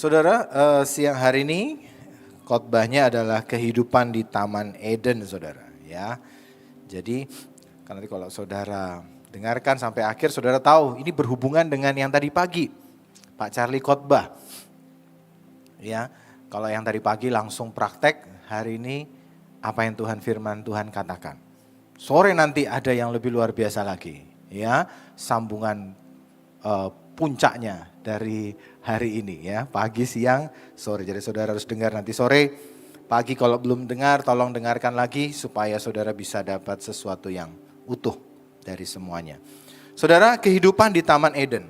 Saudara, siang hari ini khotbahnya adalah kehidupan di Taman Eden, saudara. Ya, jadi nanti kalau saudara dengarkan sampai akhir, saudara tahu ini berhubungan dengan yang tadi pagi Pak Charlie khotbah. Ya, kalau yang tadi pagi langsung praktek, hari ini apa yang firman Tuhan katakan. Sore nanti ada yang lebih luar biasa lagi. Ya, sambungan puncaknya dari hari ini ya, pagi, siang, sore. Jadi saudara harus dengar nanti sore, pagi kalau belum dengar tolong dengarkan lagi supaya saudara bisa dapat sesuatu yang utuh dari semuanya. Saudara, kehidupan di Taman Eden.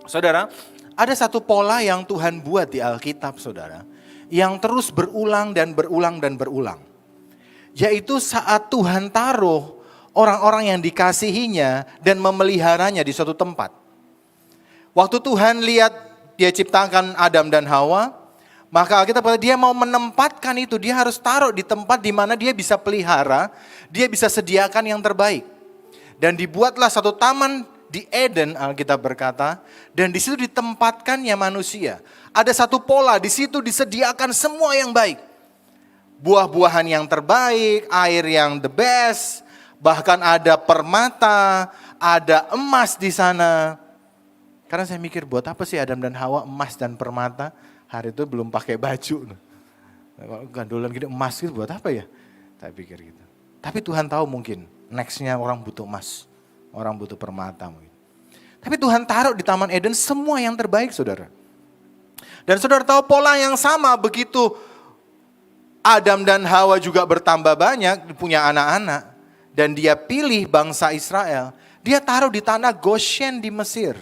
Saudara, ada satu pola yang Tuhan buat di Alkitab, saudara, yang terus berulang dan berulang dan berulang. Yaitu saat Tuhan taruh orang-orang yang dikasihinya dan memeliharanya di suatu tempat. Waktu Tuhan lihat dia ciptakan Adam dan Hawa, maka Alkitab berkata dia mau menempatkan itu, dia harus taruh di tempat di mana dia bisa pelihara, dia bisa sediakan yang terbaik. Dan dibuatlah satu taman di Eden, Alkitab berkata, dan di situ ditempatkannya manusia. Ada satu pola, di situ disediakan semua yang baik. Buah-buahan yang terbaik, air yang the best, bahkan ada permata, ada emas di sana. Karena saya mikir buat apa sih Adam dan Hawa emas dan permata? Hari itu belum pakai baju. Gandolan gede emas gitu buat apa ya? Saya pikir gitu. Tapi Tuhan tahu mungkin nextnya orang butuh emas. Orang butuh permata mungkin. Tapi Tuhan taruh di Taman Eden semua yang terbaik, saudara. Dan saudara tahu pola yang sama begitu Adam dan Hawa juga bertambah banyak, punya anak-anak. Dan dia pilih bangsa Israel. Dia taruh di tanah Goshen di Mesir.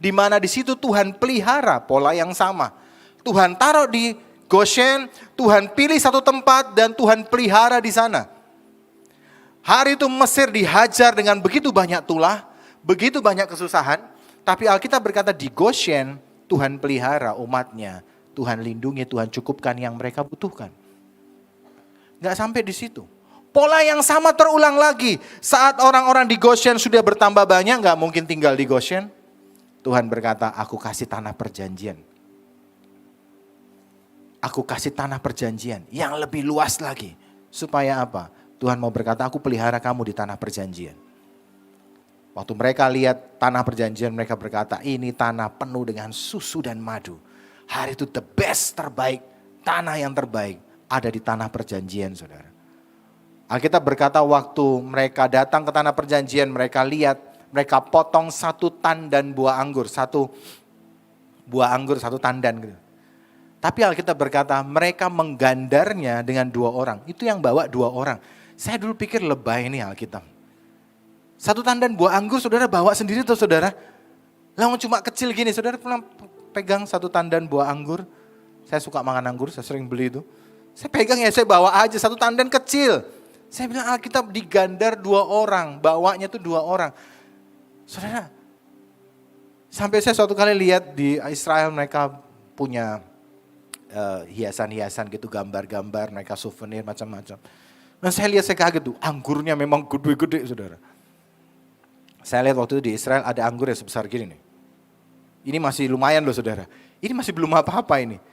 Di mana di situ Tuhan pelihara, pola yang sama. Tuhan taruh di Goshen, Tuhan pilih satu tempat dan Tuhan pelihara di sana. Hari itu Mesir dihajar dengan begitu banyak tulah, begitu banyak kesusahan. Tapi Alkitab berkata di Goshen Tuhan pelihara umatnya. Tuhan lindungi, Tuhan cukupkan yang mereka butuhkan. Gak sampai di situ. Pola yang sama terulang lagi. Saat orang-orang di Goshen sudah bertambah banyak, gak mungkin tinggal di Goshen. Tuhan berkata, aku kasih tanah perjanjian. Aku kasih tanah perjanjian yang lebih luas lagi. Supaya apa? Tuhan mau berkata, aku pelihara kamu di tanah perjanjian. Waktu mereka lihat tanah perjanjian, mereka berkata, ini tanah penuh dengan susu dan madu. Hari itu the best, terbaik, tanah yang terbaik ada di tanah perjanjian, saudara. Alkitab berkata waktu mereka datang ke tanah perjanjian, mereka lihat, mereka potong satu tandan buah anggur, satu buah anggur, satu tandan gitu. Tapi Alkitab berkata mereka menggandarnya dengan 2 orang. Itu yang bawa 2 orang. Saya dulu pikir lebay ini Alkitab. Satu tandan buah anggur saudara bawa sendiri tuh saudara. Lah cuma kecil gini, saudara pernah pegang satu tandan buah anggur. Saya suka makan anggur, saya sering beli itu. Saya pegang ya, saya bawa aja satu tandan kecil. Saya bilang Alkitab digandar 2 orang, bawanya tuh 2 orang. Saudara, sampai saya suatu kali lihat di Israel mereka punya hiasan-hiasan gitu, gambar-gambar, mereka souvenir macam-macam. Nah saya lihat, saya kaget tuh, anggurnya memang gede-gede saudara. Saya lihat waktu itu di Israel ada anggur yang sebesar gini nih. Ini masih lumayan loh saudara, ini masih belum apa-apa ini.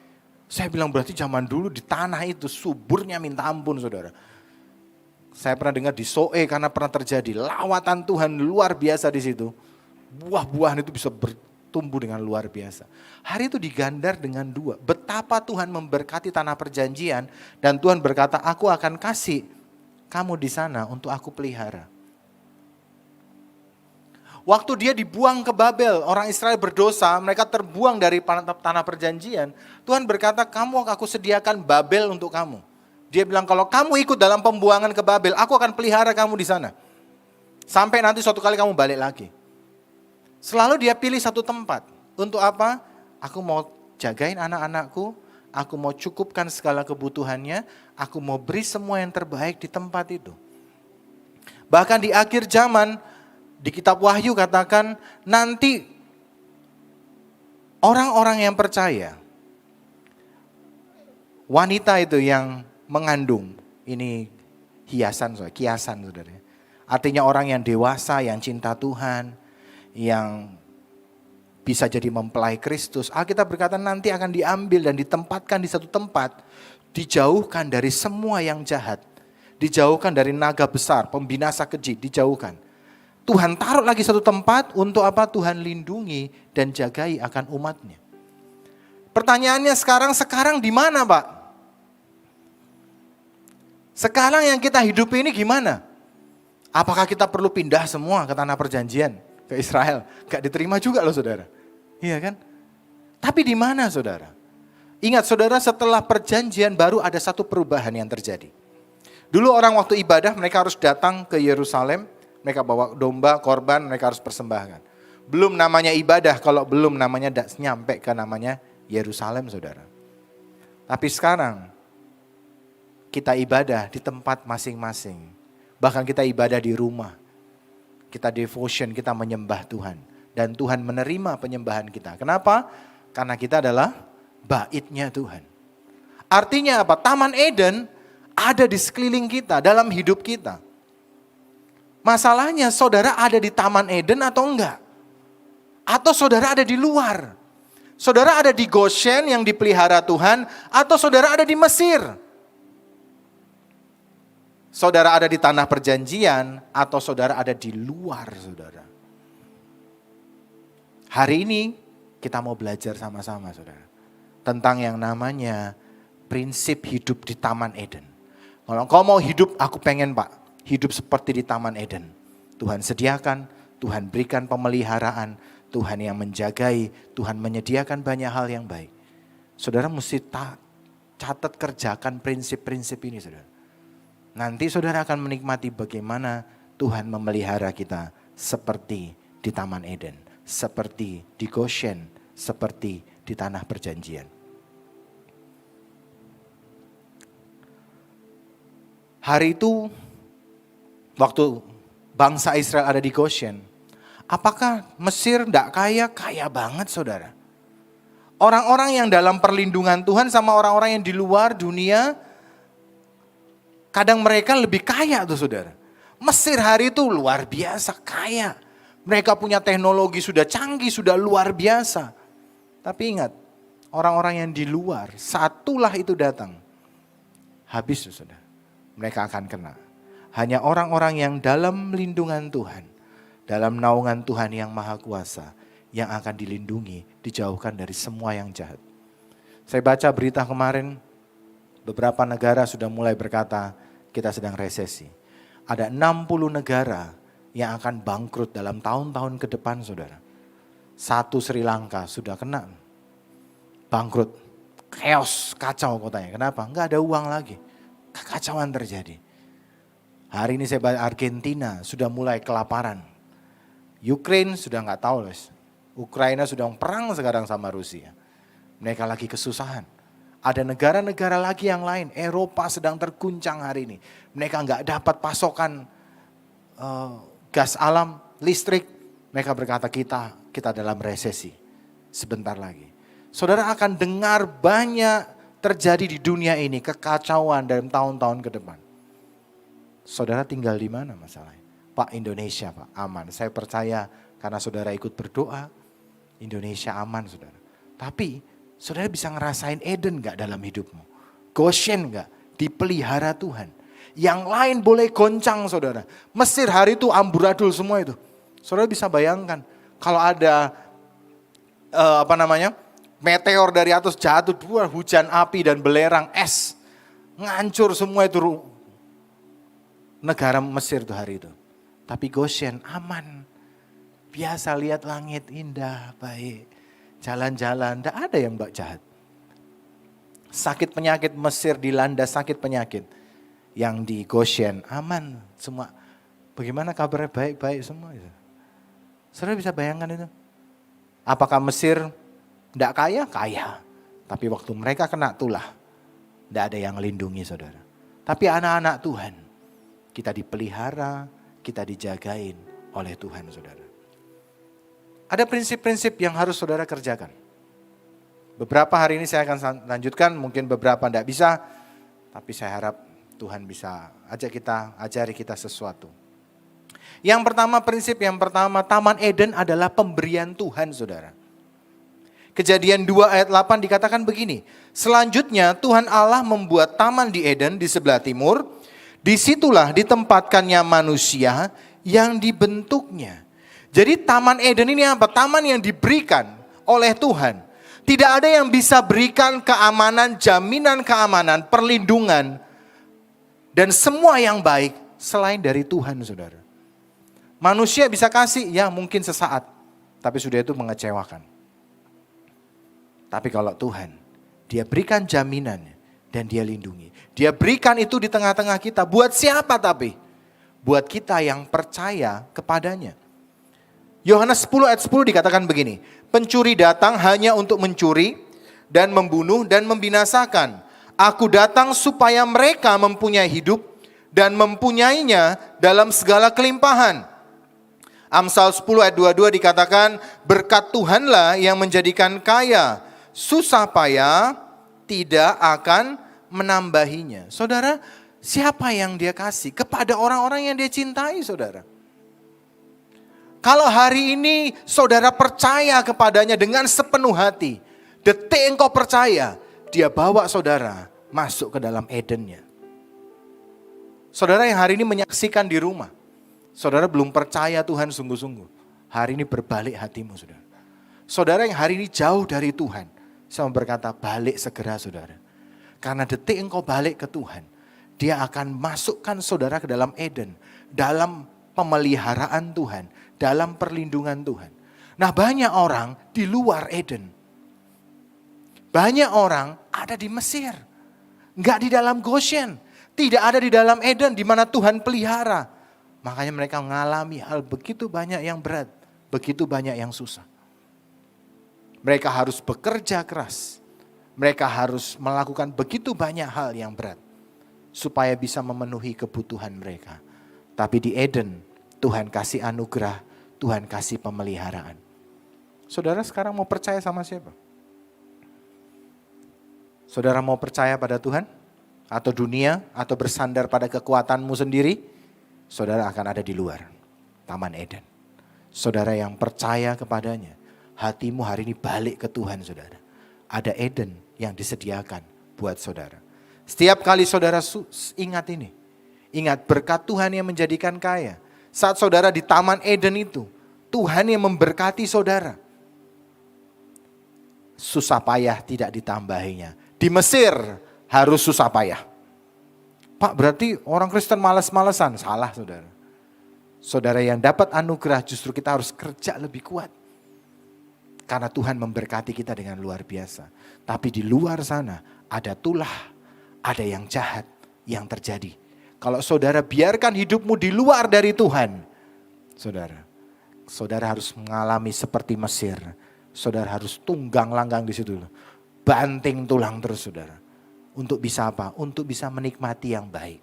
Saya bilang berarti zaman dulu di tanah itu suburnya minta ampun saudara. Saya pernah dengar di Soe karena pernah terjadi lawatan Tuhan luar biasa di situ. Buah-buahan itu bisa bertumbuh dengan luar biasa. Hari itu digandar dengan 2. Betapa Tuhan memberkati tanah perjanjian dan Tuhan berkata, aku akan kasih kamu di sana untuk aku pelihara. Waktu dia dibuang ke Babel, orang Israel berdosa, mereka terbuang dari tanah perjanjian. Tuhan berkata, kamu aku sediakan Babel untuk kamu. Dia bilang kalau kamu ikut dalam pembuangan ke Babel, aku akan pelihara kamu di sana. Sampai nanti suatu kali kamu balik lagi. Selalu dia pilih satu tempat. Untuk apa? Aku mau jagain anak-anakku, aku mau cukupkan segala kebutuhannya, aku mau beri semua yang terbaik di tempat itu. Bahkan di akhir zaman, di kitab Wahyu katakan nanti orang-orang yang percaya, wanita itu yang mengandung, ini kiasan saudara. Artinya orang yang dewasa, yang cinta Tuhan, yang bisa jadi mempelai Kristus. Alkitab berkata nanti akan diambil dan ditempatkan di satu tempat, dijauhkan dari semua yang jahat, dijauhkan dari naga besar, pembinasa keji, dijauhkan. Tuhan taruh lagi satu tempat untuk apa? Tuhan lindungi dan jagai akan umatnya. Pertanyaannya sekarang di mana Pak? Sekarang yang kita hidupi ini gimana? Apakah kita perlu pindah semua ke tanah perjanjian? Ke Israel? Gak diterima juga loh saudara. Iya kan? Tapi di mana saudara? Ingat saudara, setelah perjanjian baru ada satu perubahan yang terjadi. Dulu orang waktu ibadah mereka harus datang ke Yerusalem. Mereka bawa domba, korban, mereka harus persembahkan. Belum namanya ibadah kalau belum namanya nyampe ke namanya Yerusalem saudara. Tapi sekarang kita ibadah di tempat masing-masing. Bahkan kita ibadah di rumah. Kita devotion, kita menyembah Tuhan. Dan Tuhan menerima penyembahan kita. Kenapa? Karena kita adalah baitnya Tuhan. Artinya apa? Taman Eden ada di sekeliling kita, dalam hidup kita. Masalahnya saudara ada di Taman Eden atau enggak? Atau saudara ada di luar? Saudara ada di Goshen yang dipelihara Tuhan atau saudara ada di Mesir? Saudara ada di tanah perjanjian atau saudara ada di luar saudara? Hari ini kita mau belajar sama-sama saudara. Tentang yang namanya prinsip hidup di Taman Eden. Kalau kau mau hidup, aku pengen Pak, hidup seperti di Taman Eden. Tuhan sediakan, Tuhan berikan pemeliharaan, Tuhan yang menjagai, Tuhan menyediakan banyak hal yang baik. Saudara mesti catat kerjakan prinsip-prinsip ini saudara. Nanti saudara akan menikmati bagaimana Tuhan memelihara kita seperti di Taman Eden, seperti di Goshen, seperti di tanah perjanjian. Hari itu waktu bangsa Israel ada di Goshen, apakah Mesir tidak kaya? Kaya banget saudara. Orang-orang yang dalam perlindungan Tuhan sama orang-orang yang di luar dunia, kadang mereka lebih kaya tuh saudara. Mesir hari itu luar biasa kaya. Mereka punya teknologi sudah canggih, sudah luar biasa. Tapi ingat, orang-orang yang di luar saat tulah itu datang, habis tuh saudara. Mereka akan kena. Hanya orang-orang yang dalam lindungan Tuhan, dalam naungan Tuhan yang maha kuasa, yang akan dilindungi, dijauhkan dari semua yang jahat. Saya baca berita kemarin, beberapa negara sudah mulai berkata, kita sedang resesi. Ada 60 negara yang akan bangkrut dalam tahun-tahun ke depan saudara. Satu Sri Lanka sudah kena bangkrut, chaos, kacau kotanya. Kenapa? Enggak ada uang lagi, kekacauan terjadi. Hari ini saya baca Argentina sudah mulai kelaparan. Ukraine sudah enggak tahu loh. Ukraina sudah perang sekarang sama Rusia. Mereka lagi kesusahan. Ada negara-negara lagi yang lain, Eropa sedang terguncang hari ini. Mereka enggak dapat pasokan gas alam, listrik. Mereka berkata kita dalam resesi sebentar lagi. Saudara akan dengar banyak terjadi di dunia ini, kekacauan dalam tahun-tahun ke depan. Saudara tinggal di mana masalahnya? Pak, Indonesia Pak, aman. Saya percaya karena saudara ikut berdoa, Indonesia aman saudara. Tapi saudara bisa ngerasain Eden gak dalam hidupmu? Goshen gak? Dipelihara Tuhan. Yang lain boleh goncang saudara. Mesir hari itu amburadul semua itu. Saudara bisa bayangkan kalau ada meteor dari atas jatuh, dua hujan api dan belerang es. Ngancur semua itu negara Mesir itu hari itu. Tapi Goshen aman. Biasa lihat langit indah, baik. Jalan-jalan, tidak ada yang jahat. Sakit penyakit Mesir dilanda sakit penyakit. Yang di Goshen aman semua. Bagaimana kabarnya? Baik-baik semua itu. Saudara bisa bayangkan itu? Apakah Mesir tidak kaya? Kaya. Tapi waktu mereka kena tulah, tidak ada yang lindungi saudara. Tapi anak-anak Tuhan, kita dipelihara, kita dijagain oleh Tuhan saudara. Ada prinsip-prinsip yang harus saudara kerjakan. Beberapa hari ini saya akan lanjutkan, mungkin beberapa tidak bisa. Tapi saya harap Tuhan bisa ajari kita sesuatu. Yang pertama, prinsip yang pertama, Taman Eden adalah pemberian Tuhan saudara. Kejadian 2 ayat 8 dikatakan begini. Selanjutnya Tuhan Allah membuat taman di Eden di sebelah timur. Disitulah ditempatkannya manusia yang dibentuknya. Jadi taman Eden ini apa? Taman yang diberikan oleh Tuhan. Tidak ada yang bisa berikan keamanan, jaminan keamanan, perlindungan, dan semua yang baik selain dari Tuhan, saudara. Manusia bisa kasih, ya mungkin sesaat, tapi sudah itu mengecewakan. Tapi kalau Tuhan, Dia berikan jaminan dan Dia lindungi. Dia berikan itu di tengah-tengah kita. Buat siapa tapi? Buat kita yang percaya kepadanya. Yohanes 10 ayat 10 dikatakan begini. Pencuri datang hanya untuk mencuri dan membunuh dan membinasakan. Aku datang supaya mereka mempunyai hidup dan mempunyainya dalam segala kelimpahan. Amsal 10 ayat 22 dikatakan, berkat Tuhanlah yang menjadikan kaya, susah payah tidak akan menambahinya. Saudara, siapa yang Dia kasih? Kepada orang-orang yang Dia cintai, saudara. Kalau hari ini saudara percaya kepadanya dengan sepenuh hati, detik engkau percaya, Dia bawa saudara masuk ke dalam Edennya. Saudara yang hari ini menyaksikan di rumah, saudara belum percaya Tuhan sungguh-sungguh, hari ini berbalik hatimu, saudara. Saudara yang hari ini jauh dari Tuhan, saya mau berkata balik segera, saudara. Karena detik engkau balik ke Tuhan, Dia akan masukkan saudara ke dalam Eden, dalam pemeliharaan Tuhan, dalam perlindungan Tuhan. Nah, banyak orang di luar Eden. Banyak orang ada di Mesir. Enggak di dalam Goshen. Tidak ada di dalam Eden di mana Tuhan pelihara. Makanya mereka mengalami hal begitu banyak yang berat. Begitu banyak yang susah. Mereka harus bekerja keras. Mereka harus melakukan begitu banyak hal yang berat. Supaya bisa memenuhi kebutuhan mereka. Tapi di Eden, Tuhan kasih anugerah, Tuhan kasih pemeliharaan. Saudara sekarang mau percaya sama siapa? Saudara mau percaya pada Tuhan? Atau dunia? Atau bersandar pada kekuatanmu sendiri? Saudara akan ada di luar Taman Eden. Saudara yang percaya kepadanya, hatimu hari ini balik ke Tuhan, saudara. Ada Eden yang disediakan buat saudara. Setiap kali saudara ingat ini. Ingat berkat Tuhan yang menjadikan kaya. Saat saudara di Taman Eden itu, Tuhan yang memberkati saudara. Susah payah tidak ditambahinya. Di Mesir harus susah payah. Pak, berarti orang Kristen malas-malesan. Salah, saudara. Saudara yang dapat anugerah justru kita harus kerja lebih kuat. Karena Tuhan memberkati kita dengan luar biasa. Tapi di luar sana ada tulah, ada yang jahat yang terjadi. Kalau saudara biarkan hidupmu di luar dari Tuhan, saudara harus mengalami seperti Mesir. Saudara harus tunggang langgang di situ. Banting tulang terus, saudara. Untuk bisa apa? Untuk bisa menikmati yang baik.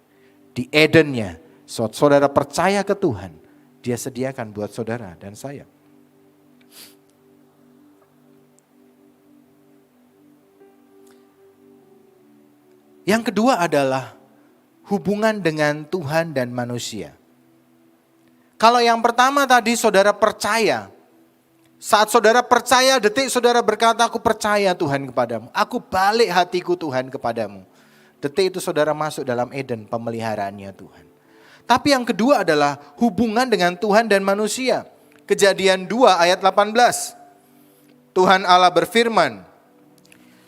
Di Edennya, saudara percaya ke Tuhan, Dia sediakan buat saudara dan saya. Yang kedua adalah hubungan dengan Tuhan dan manusia. Kalau yang pertama tadi saudara percaya. Saat saudara percaya, detik saudara berkata, aku percaya Tuhan kepadamu. Aku balik hatiku Tuhan kepadamu. Detik itu saudara masuk dalam Eden pemeliharaannya Tuhan. Tapi yang kedua adalah hubungan dengan Tuhan dan manusia. Kejadian 2 ayat 18. Tuhan Allah berfirman,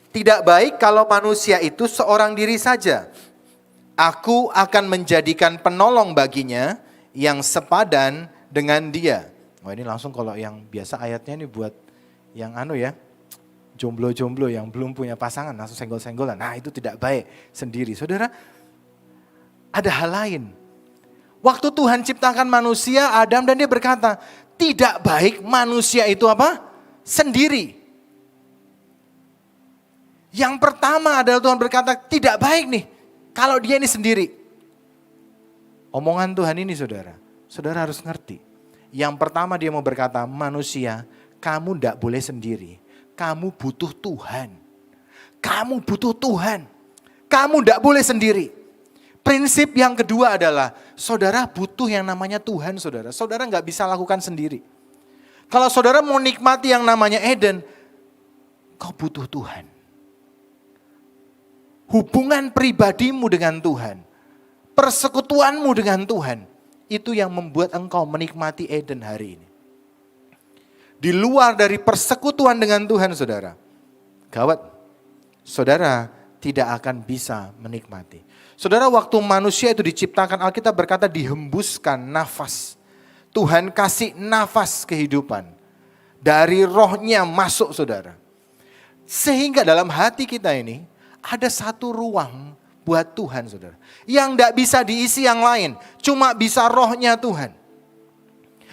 tidak baik kalau manusia itu seorang diri saja. Aku akan menjadikan penolong baginya yang sepadan dengan dia. Oh, ini langsung kalau yang biasa ayatnya ini buat yang jomblo-jomblo yang belum punya pasangan langsung senggol-senggolan. Nah, itu tidak baik sendiri. Saudara, ada hal lain. Waktu Tuhan ciptakan manusia, Adam, dan Dia berkata, tidak baik manusia itu apa? Sendiri. Yang pertama adalah Tuhan berkata, tidak baik nih kalau dia ini sendiri. Omongan Tuhan ini saudara harus ngerti. Yang pertama Dia mau berkata, manusia, kamu tidak boleh sendiri. Kamu butuh Tuhan. Kamu butuh Tuhan. Kamu tidak boleh sendiri. Prinsip yang kedua adalah, saudara butuh yang namanya Tuhan, saudara. Saudara nggak bisa lakukan sendiri. Kalau saudara mau nikmati yang namanya Eden, kau butuh Tuhan. Hubungan pribadimu dengan Tuhan, persekutuanmu dengan Tuhan, itu yang membuat engkau menikmati Eden hari ini. Di luar dari persekutuan dengan Tuhan, saudara, gawat, saudara tidak akan bisa menikmati. Saudara, waktu manusia itu diciptakan, Alkitab berkata dihembuskan nafas. Tuhan kasih nafas kehidupan. Dari rohnya masuk, saudara. Sehingga dalam hati kita ini ada satu ruang buat Tuhan, saudara. Yang tidak bisa diisi yang lain, cuma bisa rohnya Tuhan.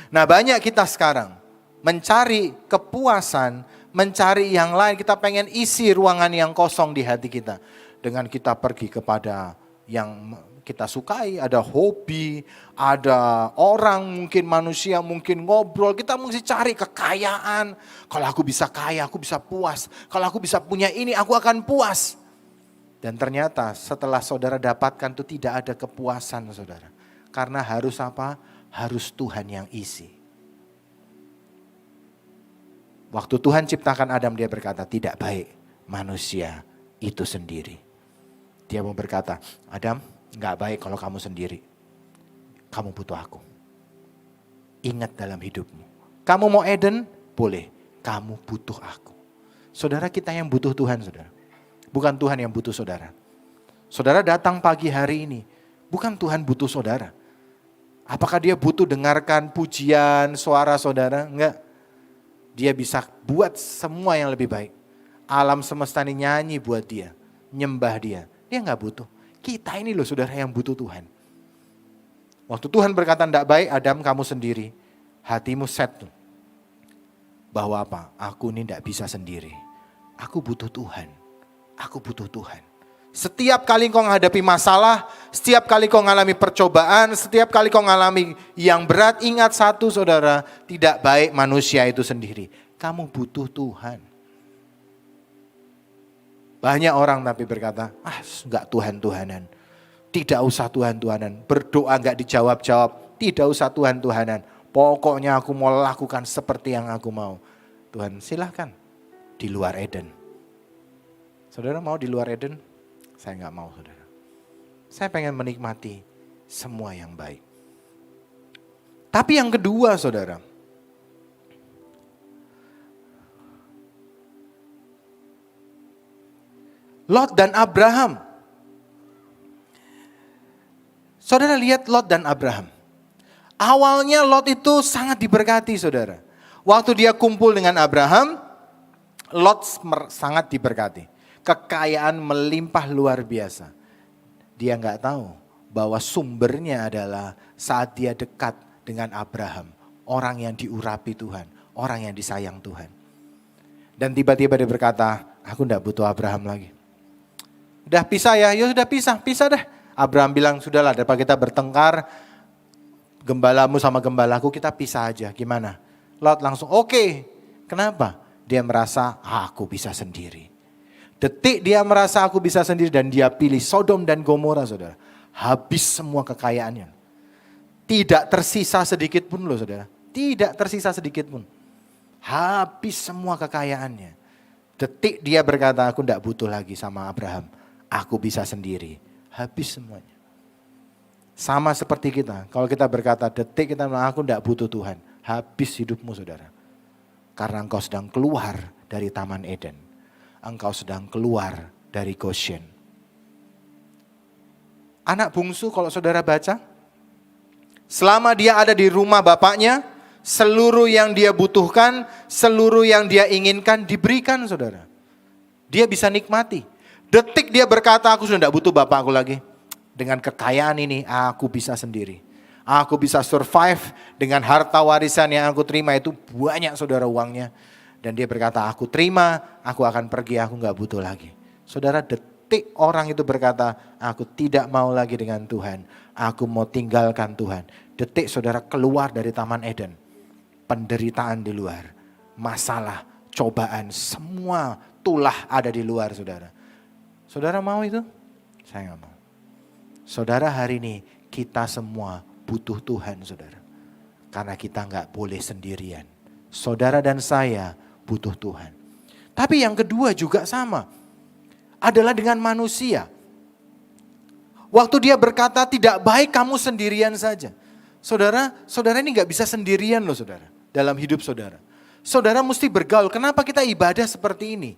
Nah, banyak kita sekarang mencari kepuasan, mencari yang lain. Kita pengen isi ruangan yang kosong di hati kita. Dengan kita pergi kepada yang kita sukai, ada hobi, ada orang, mungkin manusia, mungkin ngobrol. Kita mesti cari kekayaan. Kalau aku bisa kaya, aku bisa puas. Kalau aku bisa punya ini, aku akan puas. Dan ternyata setelah saudara dapatkan itu tidak ada kepuasan, saudara. Karena harus apa? Harus Tuhan yang isi. Waktu Tuhan ciptakan Adam, dia berkata tidak baik manusia itu sendiri. Dia mau berkata, Adam, gak baik kalau kamu sendiri. Kamu butuh aku. Ingat dalam hidupmu. Kamu mau Eden? Boleh. Kamu butuh aku. Saudara, kita yang butuh Tuhan, saudara. Bukan Tuhan yang butuh saudara. Saudara datang pagi hari ini. Bukan Tuhan butuh saudara. Apakah dia butuh dengarkan pujian, suara saudara? Enggak. Dia bisa buat semua yang lebih baik. Alam semesta ini nyanyi buat dia. Nyembah dia. Dia gak butuh. Kita ini loh saudara yang butuh Tuhan. Waktu Tuhan berkata tidak baik, Adam kamu sendiri. Hatimu set tuh. Bahwa apa? Aku ini tidak bisa sendiri. Aku butuh Tuhan. Aku butuh Tuhan. Setiap kali kau menghadapi masalah, setiap kali kau mengalami percobaan, setiap kali kau mengalami yang berat, ingat satu saudara, tidak baik manusia itu sendiri. Kamu butuh Tuhan. Banyak orang tapi berkata, enggak Tuhan-Tuhanan. Tidak usah Tuhan-Tuhanan. Berdoa enggak dijawab-jawab. Tidak usah Tuhan-Tuhanan. Pokoknya aku mau lakukan seperti yang aku mau. Tuhan silahkan. Di luar Eden. Saudara mau di luar Eden? Saya enggak mau, saudara. Saya pengen menikmati semua yang baik. Tapi yang kedua, saudara. Lot dan Abraham. Saudara lihat Lot dan Abraham. Awalnya Lot itu sangat diberkati, saudara. Waktu dia kumpul dengan Abraham, Lot sangat diberkati. Kekayaan melimpah luar biasa. Dia nggak tahu bahwa sumbernya adalah saat dia dekat dengan Abraham. Orang yang diurapi Tuhan, orang yang disayang Tuhan. Dan tiba-tiba dia berkata, aku nggak butuh Abraham lagi. Udah pisah ya sudah pisah dah. Abraham bilang, sudahlah daripada kita bertengkar, gembalamu sama gembalaku kita pisah aja, gimana? Lot langsung oke. Kenapa? Dia merasa, aku bisa sendiri. Detik dia merasa aku bisa sendiri dan dia pilih Sodom dan Gomora, saudara. Habis semua kekayaannya. Tidak tersisa sedikit pun loh, saudara. Tidak tersisa sedikit pun. Habis semua kekayaannya. Detik dia berkata, aku tidak butuh lagi sama Abraham. Aku bisa sendiri. Habis semuanya. Sama seperti kita. Kalau kita berkata detik kita bilang aku tidak butuh Tuhan. Habis hidupmu saudara. Karena engkau sedang keluar dari Taman Eden. Engkau sedang keluar dari Goshen. Anak bungsu kalau saudara baca. Selama dia ada di rumah bapaknya. Seluruh yang dia butuhkan. Seluruh yang dia inginkan diberikan saudara. Dia bisa nikmati. Detik dia berkata, aku sudah tidak butuh bapakku lagi. Dengan kekayaan ini, aku bisa sendiri. Aku bisa survive dengan harta warisan yang aku terima itu banyak saudara uangnya. Dan dia berkata, aku terima, aku akan pergi, aku nggak butuh lagi. Saudara, detik orang itu berkata, aku tidak mau lagi dengan Tuhan. Aku mau tinggalkan Tuhan. Detik saudara keluar dari Taman Eden. Penderitaan di luar, masalah, cobaan, semua tulah ada di luar saudara. Saudara mau itu? Saya nggak mau. Saudara hari ini kita semua butuh Tuhan saudara. Karena kita nggak boleh sendirian. Saudara dan saya butuh Tuhan. Tapi yang kedua juga sama. Adalah dengan manusia. Waktu dia berkata tidak baik kamu sendirian saja. Saudara ini gak bisa sendirian loh saudara. Dalam hidup saudara. Saudara mesti bergaul. Kenapa kita ibadah seperti ini?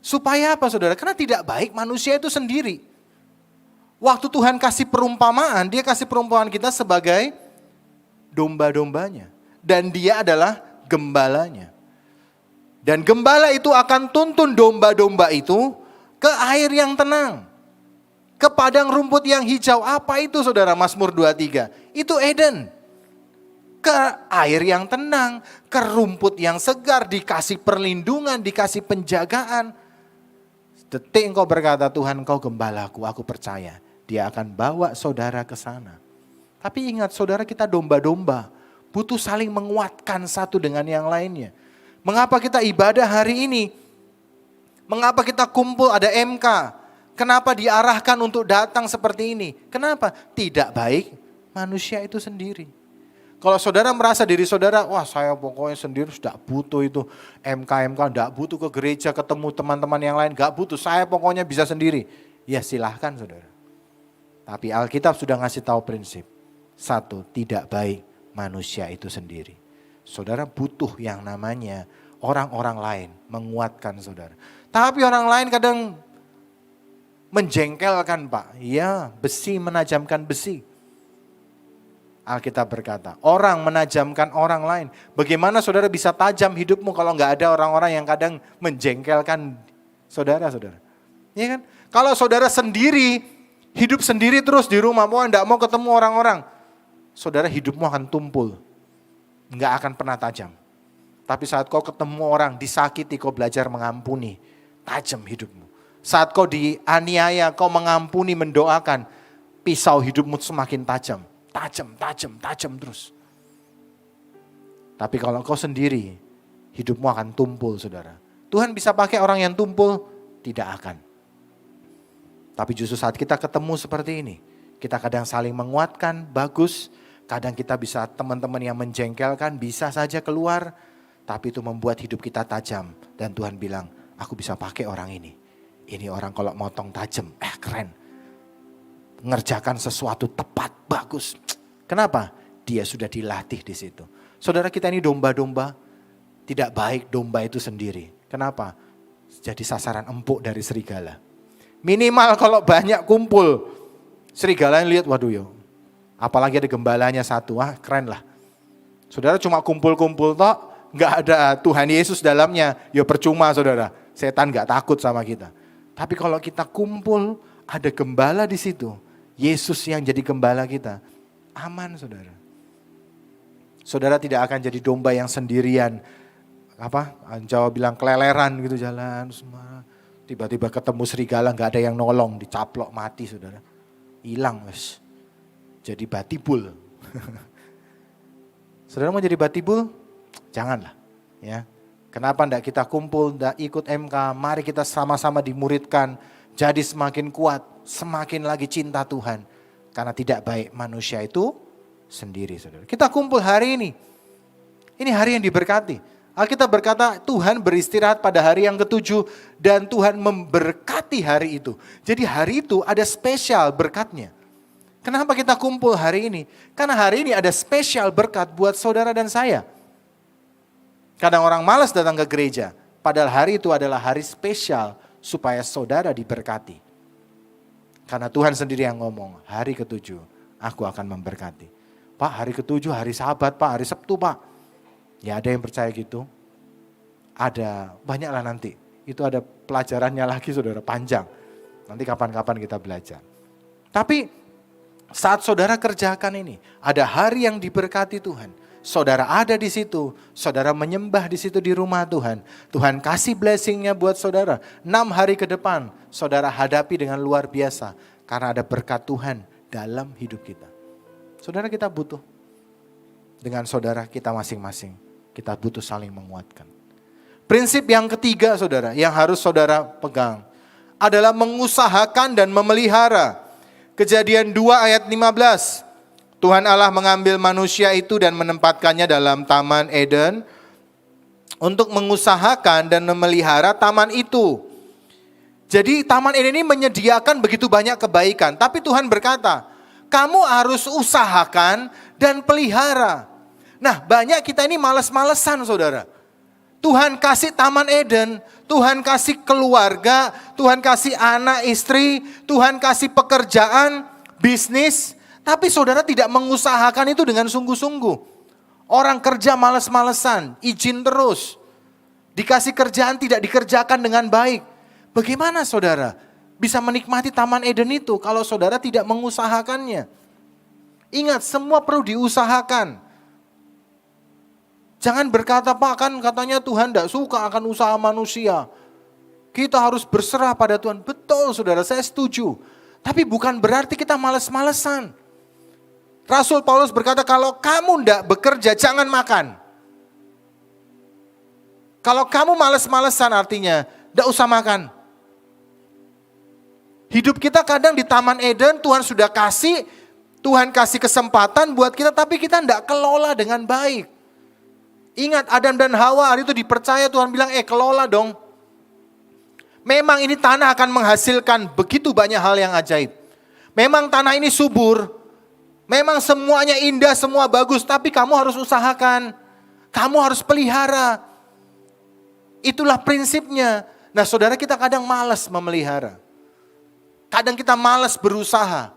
Supaya apa saudara? Karena tidak baik manusia itu sendiri. Waktu Tuhan kasih perumpamaan, dia kasih perumpamaan kita sebagai domba-dombanya. Dan dia adalah gembalanya. Dan gembala itu akan tuntun domba-domba itu ke air yang tenang. Ke padang rumput yang hijau. Apa itu saudara? Mazmur 23. Itu Eden. Ke air yang tenang, ke rumput yang segar, dikasih perlindungan, dikasih penjagaan. Detik engkau berkata, Tuhan engkau gembalaku, aku percaya. Dia akan bawa saudara ke sana. Tapi ingat saudara, kita domba-domba. Butuh saling menguatkan satu dengan yang lainnya. Mengapa kita ibadah hari ini? Mengapa kita kumpul ada MK? Kenapa diarahkan untuk datang seperti ini? Kenapa? Tidak baik manusia itu sendiri. Kalau saudara merasa diri saudara, wah saya pokoknya sendiri sudah butuh itu MK, enggak butuh ke gereja ketemu teman-teman yang lain, enggak butuh, saya pokoknya bisa sendiri. Ya silahkan saudara. Tapi Alkitab sudah ngasih tahu prinsip. Satu, tidak baik manusia itu sendiri. Saudara butuh yang namanya orang-orang lain menguatkan saudara. Tapi orang lain kadang menjengkelkan Pak. Ya, besi menajamkan besi. Alkitab berkata, orang menajamkan orang lain. Bagaimana saudara bisa tajam hidupmu kalau nggak ada orang-orang yang kadang menjengkelkan saudara-saudara. Ya kan? Kalau saudara sendiri, hidup sendiri terus di rumah, mau enggak mau ketemu orang-orang, saudara hidupmu akan tumpul. Enggak akan pernah tajam. Tapi saat kau ketemu orang, disakiti, kau belajar mengampuni, tajam hidupmu. Saat kau dianiaya, kau mengampuni, mendoakan, pisau hidupmu semakin tajam. Tajam terus. Tapi kalau kau sendiri, hidupmu akan tumpul saudara. Tuhan bisa pakai orang yang tumpul? Tidak akan. Tapi justru saat kita ketemu seperti ini, kita kadang saling menguatkan, bagus. Kadang kita bisa teman-teman yang menjengkelkan, bisa saja keluar. Tapi itu membuat hidup kita tajam. Dan Tuhan bilang, aku bisa pakai orang ini. Ini orang kalau motong tajam, keren. Ngerjakan sesuatu tepat, bagus. Kenapa? Dia sudah dilatih di situ. Saudara kita ini domba-domba, tidak baik domba itu sendiri. Kenapa? Jadi sasaran empuk dari serigala. Minimal kalau banyak kumpul, serigala yang lihat, waduh yo. Apalagi ada gembalanya satu, keren lah. Saudara cuma kumpul-kumpul toh, nggak ada Tuhan Yesus dalamnya, ya percuma saudara. Setan nggak takut sama kita. Tapi kalau kita kumpul, ada gembala di situ. Yesus yang jadi gembala kita. Aman saudara. Saudara tidak akan jadi domba yang sendirian. Jawa bilang keleleran gitu jalan. Semua. Tiba-tiba ketemu serigala gak ada yang nolong. Dicaplok mati saudara. Hilang wes. Jadi batibul. Saudara mau jadi batibul? Janganlah. Ya. Kenapa enggak kita kumpul, enggak ikut MK. Mari kita sama-sama dimuridkan. Jadi semakin kuat. Semakin lagi cinta Tuhan. Karena tidak baik manusia itu sendiri saudara. Kita kumpul hari ini. Ini hari yang diberkati. Alkitab berkata Tuhan beristirahat pada hari yang ke-7. Dan Tuhan memberkati hari itu. Jadi hari itu ada spesial berkatnya. Kenapa kita kumpul hari ini? Karena hari ini ada spesial berkat buat saudara dan saya. Kadang orang malas datang ke gereja. Padahal hari itu adalah hari spesial supaya saudara diberkati. Karena Tuhan sendiri yang ngomong, hari ke-7 aku akan memberkati. Pak, hari ke-7 hari Sabat, Pak, hari Sabtu, Pak. Ya ada yang percaya gitu. Ada, banyaklah nanti. Itu ada pelajarannya lagi saudara, panjang. Nanti kapan-kapan kita belajar. Tapi saat saudara kerjakan ini, ada hari yang diberkati Tuhan. Saudara ada di situ, saudara menyembah di situ di rumah Tuhan. Tuhan kasih blessingnya buat saudara. 6 hari ke depan, saudara hadapi dengan luar biasa. Karena ada berkat Tuhan dalam hidup kita. Saudara kita butuh. Dengan saudara kita masing-masing. Kita butuh saling menguatkan. Prinsip yang ketiga saudara, yang harus saudara pegang. Adalah mengusahakan dan memelihara. Kejadian 2 ayat 15. Tuhan Allah mengambil manusia itu dan menempatkannya dalam Taman Eden. untuk mengusahakan dan memelihara taman itu. Jadi Taman Eden ini menyediakan begitu banyak kebaikan. Tapi Tuhan berkata, kamu harus usahakan dan pelihara. Nah, banyak kita ini malas-malesan, saudara. Tuhan kasih Taman Eden, Tuhan kasih keluarga, Tuhan kasih anak, istri, Tuhan kasih pekerjaan, bisnis. Tapi saudara tidak mengusahakan itu dengan sungguh-sungguh. Orang kerja malas-malesan, izin terus. Dikasih kerjaan tidak dikerjakan dengan baik. Bagaimana saudara bisa menikmati Taman Eden itu kalau saudara tidak mengusahakannya? Ingat, semua perlu diusahakan. Jangan berkata, Pak, kan katanya Tuhan tidak suka akan usaha manusia. Kita harus berserah pada Tuhan. Betul saudara, saya setuju. Tapi bukan berarti kita malas-malesan. Rasul Paulus berkata, kalau kamu tidak bekerja jangan makan. Kalau kamu malas-malesan artinya tidak usah makan. Hidup kita kadang di Taman Eden, Tuhan sudah kasih, Tuhan kasih kesempatan buat kita, tapi kita tidak kelola dengan baik. Ingat, Adam dan Hawa hari itu dipercaya, Tuhan bilang, kelola dong. Memang ini tanah akan menghasilkan begitu banyak hal yang ajaib. Memang tanah ini subur, memang semuanya indah, semua bagus, tapi kamu harus usahakan, kamu harus pelihara. Itulah prinsipnya. Nah saudara, kita kadang malas memelihara. Kadang kita malas berusaha.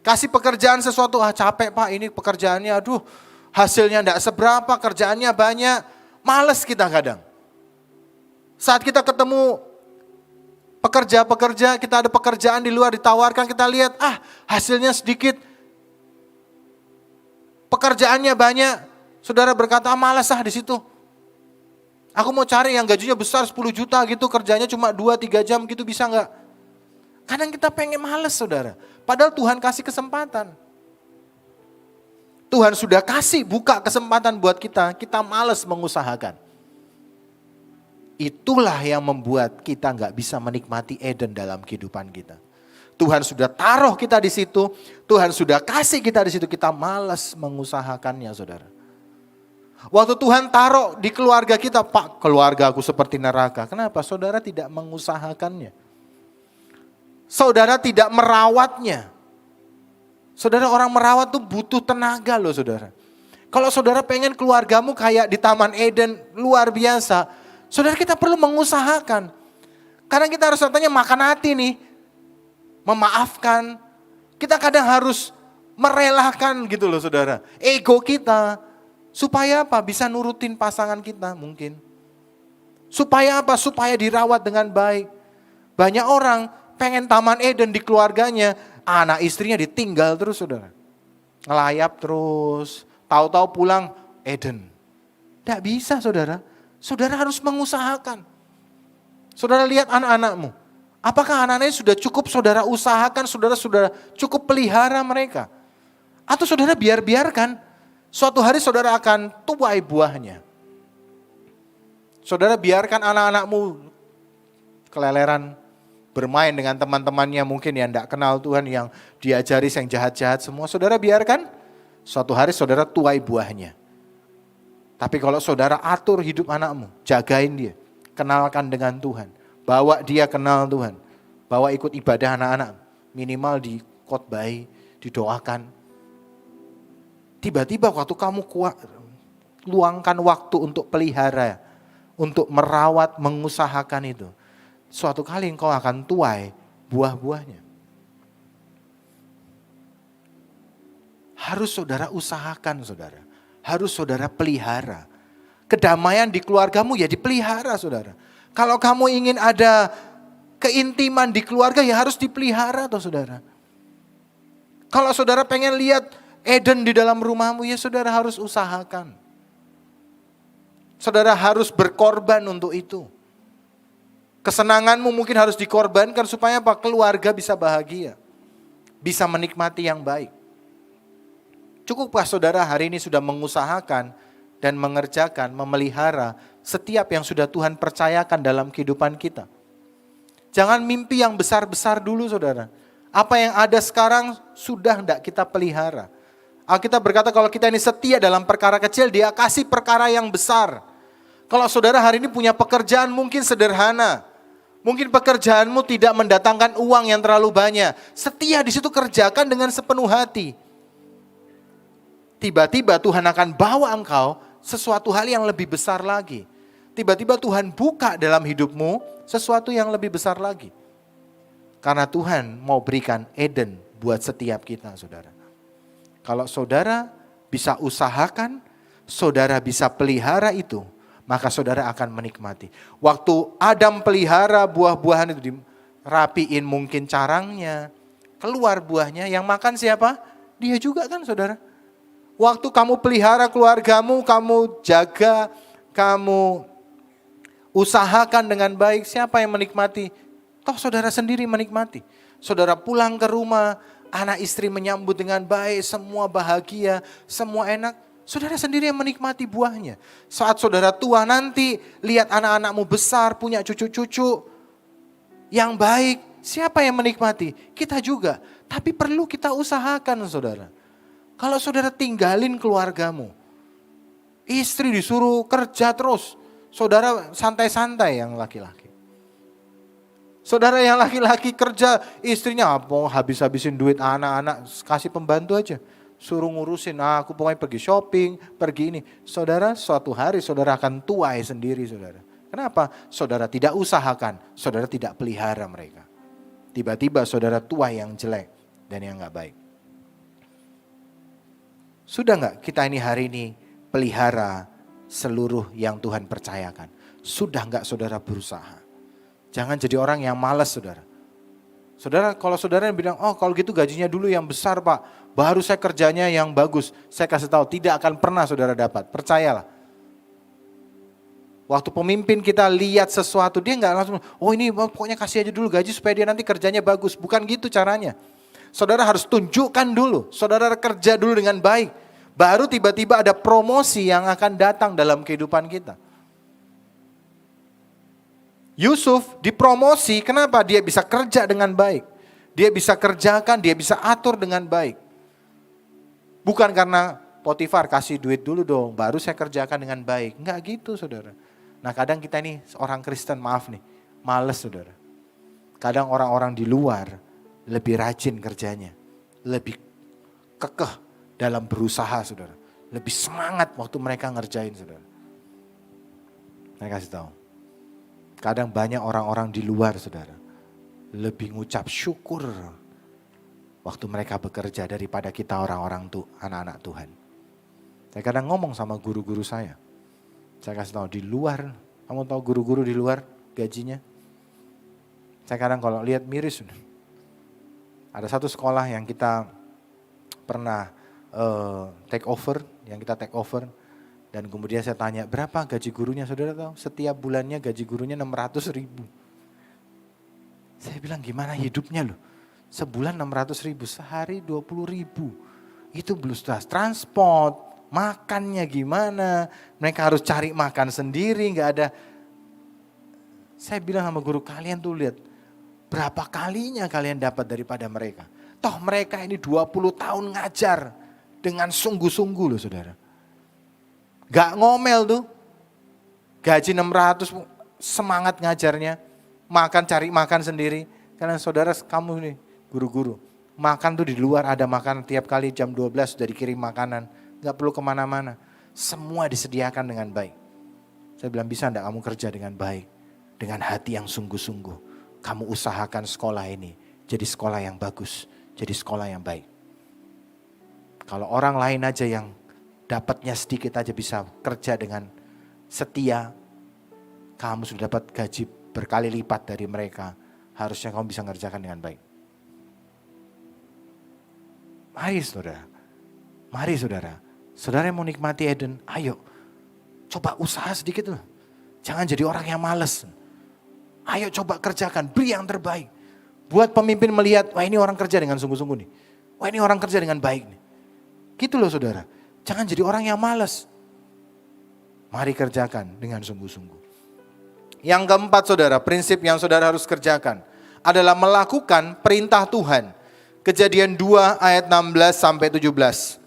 Kasih pekerjaan sesuatu, capek Pak ini pekerjaannya, hasilnya enggak seberapa, kerjaannya banyak. Malas kita kadang. Saat kita ketemu pekerja-pekerja, kita ada pekerjaan di luar ditawarkan, kita lihat, hasilnya sedikit. Pekerjaannya banyak. Saudara berkata, malas di situ. Aku mau cari yang gajinya besar 10 juta gitu, kerjanya cuma 2-3 jam gitu, bisa enggak? Kadang kita pengen males saudara. Padahal Tuhan kasih kesempatan. Tuhan sudah kasih buka kesempatan buat kita. Kita males mengusahakan. Itulah yang membuat kita gak bisa menikmati Eden dalam kehidupan kita. Tuhan sudah taruh kita di situ. Tuhan sudah kasih kita di situ. Kita malas mengusahakannya saudara. Waktu Tuhan taruh di keluarga kita. Pak, keluarga aku seperti neraka. Kenapa? Saudara tidak mengusahakannya. Saudara tidak merawatnya. Saudara, orang merawat tuh butuh tenaga loh saudara. Kalau saudara pengen keluargamu kayak di Taman Eden luar biasa, saudara kita perlu mengusahakan. Karena kita harus katanya makan hati nih. Memaafkan. Kita kadang harus merelakan gitu loh saudara. Ego kita. Supaya apa? Bisa nurutin pasangan kita mungkin. Supaya apa? Supaya dirawat dengan baik. Banyak orang pengen Taman Eden di keluarganya, anak istrinya ditinggal terus saudara. Ngelayap terus, tahu-tahu pulang Eden. Tidak bisa saudara, saudara harus mengusahakan. Saudara lihat anak-anakmu, apakah anak-anaknya sudah cukup saudara usahakan, saudara sudah cukup pelihara mereka? Atau saudara biarkan, suatu hari saudara akan tuai buahnya. Saudara biarkan anak-anakmu keleleran, bermain dengan teman-temannya mungkin yang tidak kenal Tuhan, yang diajari yang jahat-jahat semua. Saudara biarkan, suatu hari saudara tuai buahnya. Tapi kalau saudara atur hidup anakmu, jagain dia, kenalkan dengan Tuhan. Bawa dia kenal Tuhan, bawa ikut ibadah anak-anak, minimal dikhotbahi, didoakan. Tiba-tiba waktu kamu luangkan waktu untuk pelihara, untuk merawat, mengusahakan itu. Suatu kali engkau akan tuai buah-buahnya. Harus saudara usahakan saudara. Harus saudara pelihara. Kedamaian di keluargamu ya dipelihara saudara. Kalau kamu ingin ada keintiman di keluarga ya harus dipelihara toh saudara. Kalau saudara pengen lihat Eden di dalam rumahmu ya saudara harus usahakan. Saudara harus berkorban untuk itu. Kesenanganmu mungkin harus dikorbankan supaya apa? Keluarga bisa bahagia. Bisa menikmati yang baik. Cukupkah saudara hari ini sudah mengusahakan dan mengerjakan, memelihara setiap yang sudah Tuhan percayakan dalam kehidupan kita? Jangan mimpi yang besar-besar dulu saudara. Apa yang ada sekarang sudah tidak kita pelihara. Alkitab berkata kalau kita ini setia dalam perkara kecil, Dia kasih perkara yang besar. Kalau saudara hari ini punya pekerjaan mungkin sederhana. Mungkin pekerjaanmu tidak mendatangkan uang yang terlalu banyak. Setia di situ, kerjakan dengan sepenuh hati. Tiba-tiba Tuhan akan bawa engkau sesuatu hal yang lebih besar lagi. Tiba-tiba Tuhan buka dalam hidupmu sesuatu yang lebih besar lagi. Karena Tuhan mau berikan Eden buat setiap kita, saudara. Kalau saudara bisa usahakan, saudara bisa pelihara itu, maka saudara akan menikmati. Waktu Adam pelihara buah-buahan itu, dirapiin mungkin carangnya, keluar buahnya, yang makan siapa? Dia juga kan, saudara. Waktu kamu pelihara keluargamu, kamu jaga, kamu usahakan dengan baik, siapa yang menikmati? Toh saudara sendiri menikmati. Saudara pulang ke rumah, anak istri menyambut dengan baik, semua bahagia, semua enak. Saudara sendiri yang menikmati buahnya. Saat saudara tua nanti, lihat anak-anakmu besar, punya cucu-cucu yang baik. Siapa yang menikmati? Kita juga. Tapi perlu kita usahakan, saudara. Kalau saudara tinggalin keluargamu, istri disuruh kerja terus, saudara santai-santai yang laki-laki. Saudara yang laki-laki kerja, istrinya apa habis-habisin duit anak-anak, kasih pembantu aja. Suruh ngurusin, aku pokoknya pergi shopping, pergi ini. Saudara, suatu hari saudara akan tuai sendiri, saudara. Kenapa? Saudara tidak usahakan, saudara tidak pelihara mereka. Tiba-tiba saudara tua yang jelek dan yang gak baik. Sudah gak kita ini hari ini pelihara seluruh yang Tuhan percayakan? Sudah gak saudara berusaha? Jangan jadi orang yang malas, saudara. Saudara, kalau saudara yang bilang, oh kalau gitu gajinya dulu yang besar Pak, baru saya kerjanya yang bagus. Saya kasih tahu, tidak akan pernah saudara dapat, percayalah. Waktu pemimpin kita lihat sesuatu, dia nggak langsung, oh ini pokoknya kasih aja dulu gaji supaya dia nanti kerjanya bagus. Bukan gitu caranya. Saudara harus tunjukkan dulu, saudara kerja dulu dengan baik. Baru tiba-tiba ada promosi yang akan datang dalam kehidupan kita. Yusuf dipromosi, kenapa? Dia bisa kerja dengan baik. Dia bisa kerjakan, dia bisa atur dengan baik. Bukan karena Potifar kasih duit dulu dong, baru saya kerjakan dengan baik. Enggak gitu, saudara. Nah kadang kita ini orang Kristen, maaf nih, males, saudara. Kadang orang-orang di luar lebih rajin kerjanya. Lebih kekeh dalam berusaha, saudara. Lebih semangat waktu mereka ngerjain, saudara. Saya kasih tahu. Kadang banyak orang-orang di luar, saudara, lebih ngucap syukur waktu mereka bekerja daripada kita orang-orang anak-anak Tuhan. Saya kadang ngomong sama guru-guru saya. Saya kasih tahu di luar, kamu tahu guru-guru di luar gajinya? Saya kadang kalau lihat miris. Ada satu sekolah yang kita pernah take over, dan kemudian saya tanya, berapa gaji gurunya? Saudara tahu? Setiap bulannya gaji gurunya 600.000. Saya bilang gimana hidupnya loh? Sebulan 600.000, sehari 20.000. Itu belum transport, makannya gimana? Mereka harus cari makan sendiri, nggak ada. Saya bilang sama guru, kalian tuh lihat, berapa kalinya kalian dapat daripada mereka. Toh mereka ini 20 tahun ngajar dengan sungguh-sungguh loh, saudara. Gak ngomel tuh, gaji 600, semangat ngajarnya, cari makan sendiri. Karena saudara kamu nih, guru-guru, makan tuh di luar ada makan tiap kali jam 12 sudah dikirim makanan. Gak perlu kemana-mana, semua disediakan dengan baik. Saya bilang, bisa enggak kamu kerja dengan baik, dengan hati yang sungguh-sungguh. Kamu usahakan sekolah ini jadi sekolah yang bagus, jadi sekolah yang baik. Kalau orang lain aja yang dapatnya sedikit aja bisa kerja dengan setia, kamu sudah dapat gaji berkali lipat dari mereka. Harusnya kamu bisa ngerjakan dengan baik. Mari saudara. Saudara yang mau nikmati Eden, ayo coba usaha sedikit loh. Jangan jadi orang yang malas. Ayo coba kerjakan, beri yang terbaik. Buat pemimpin melihat, wah ini orang kerja dengan sungguh-sungguh nih. Wah ini orang kerja dengan baik nih. Gitu loh saudara. Jangan jadi orang yang malas. Mari kerjakan dengan sungguh-sungguh. Yang keempat saudara, prinsip yang saudara harus kerjakan adalah melakukan perintah Tuhan. Kejadian 2 ayat 16 17.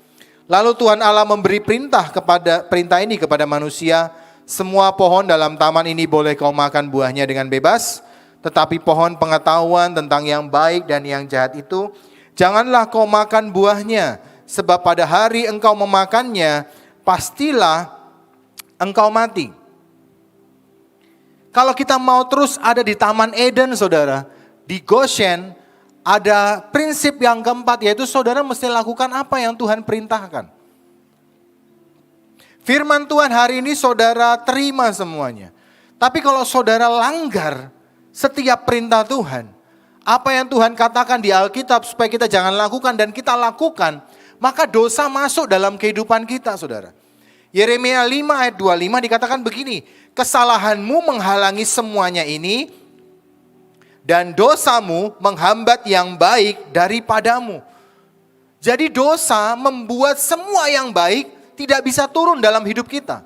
Lalu Tuhan Allah memberi perintah ini kepada manusia, semua pohon dalam taman ini boleh kau makan buahnya dengan bebas, tetapi pohon pengetahuan tentang yang baik dan yang jahat itu, janganlah kau makan buahnya, sebab pada hari engkau memakannya, pastilah engkau mati. Kalau kita mau terus ada di Taman Eden, saudara, di Goshen, ada prinsip yang keempat, yaitu saudara mesti lakukan apa yang Tuhan perintahkan. Firman Tuhan hari ini saudara terima semuanya. Tapi kalau saudara langgar setiap perintah Tuhan, apa yang Tuhan katakan di Alkitab supaya kita jangan lakukan dan kita lakukan, maka dosa masuk dalam kehidupan kita, saudara. Yeremia 5 ayat 25 dikatakan begini, kesalahanmu menghalangi semuanya ini, dan dosamu menghambat yang baik daripadamu. Jadi dosa membuat semua yang baik tidak bisa turun dalam hidup kita.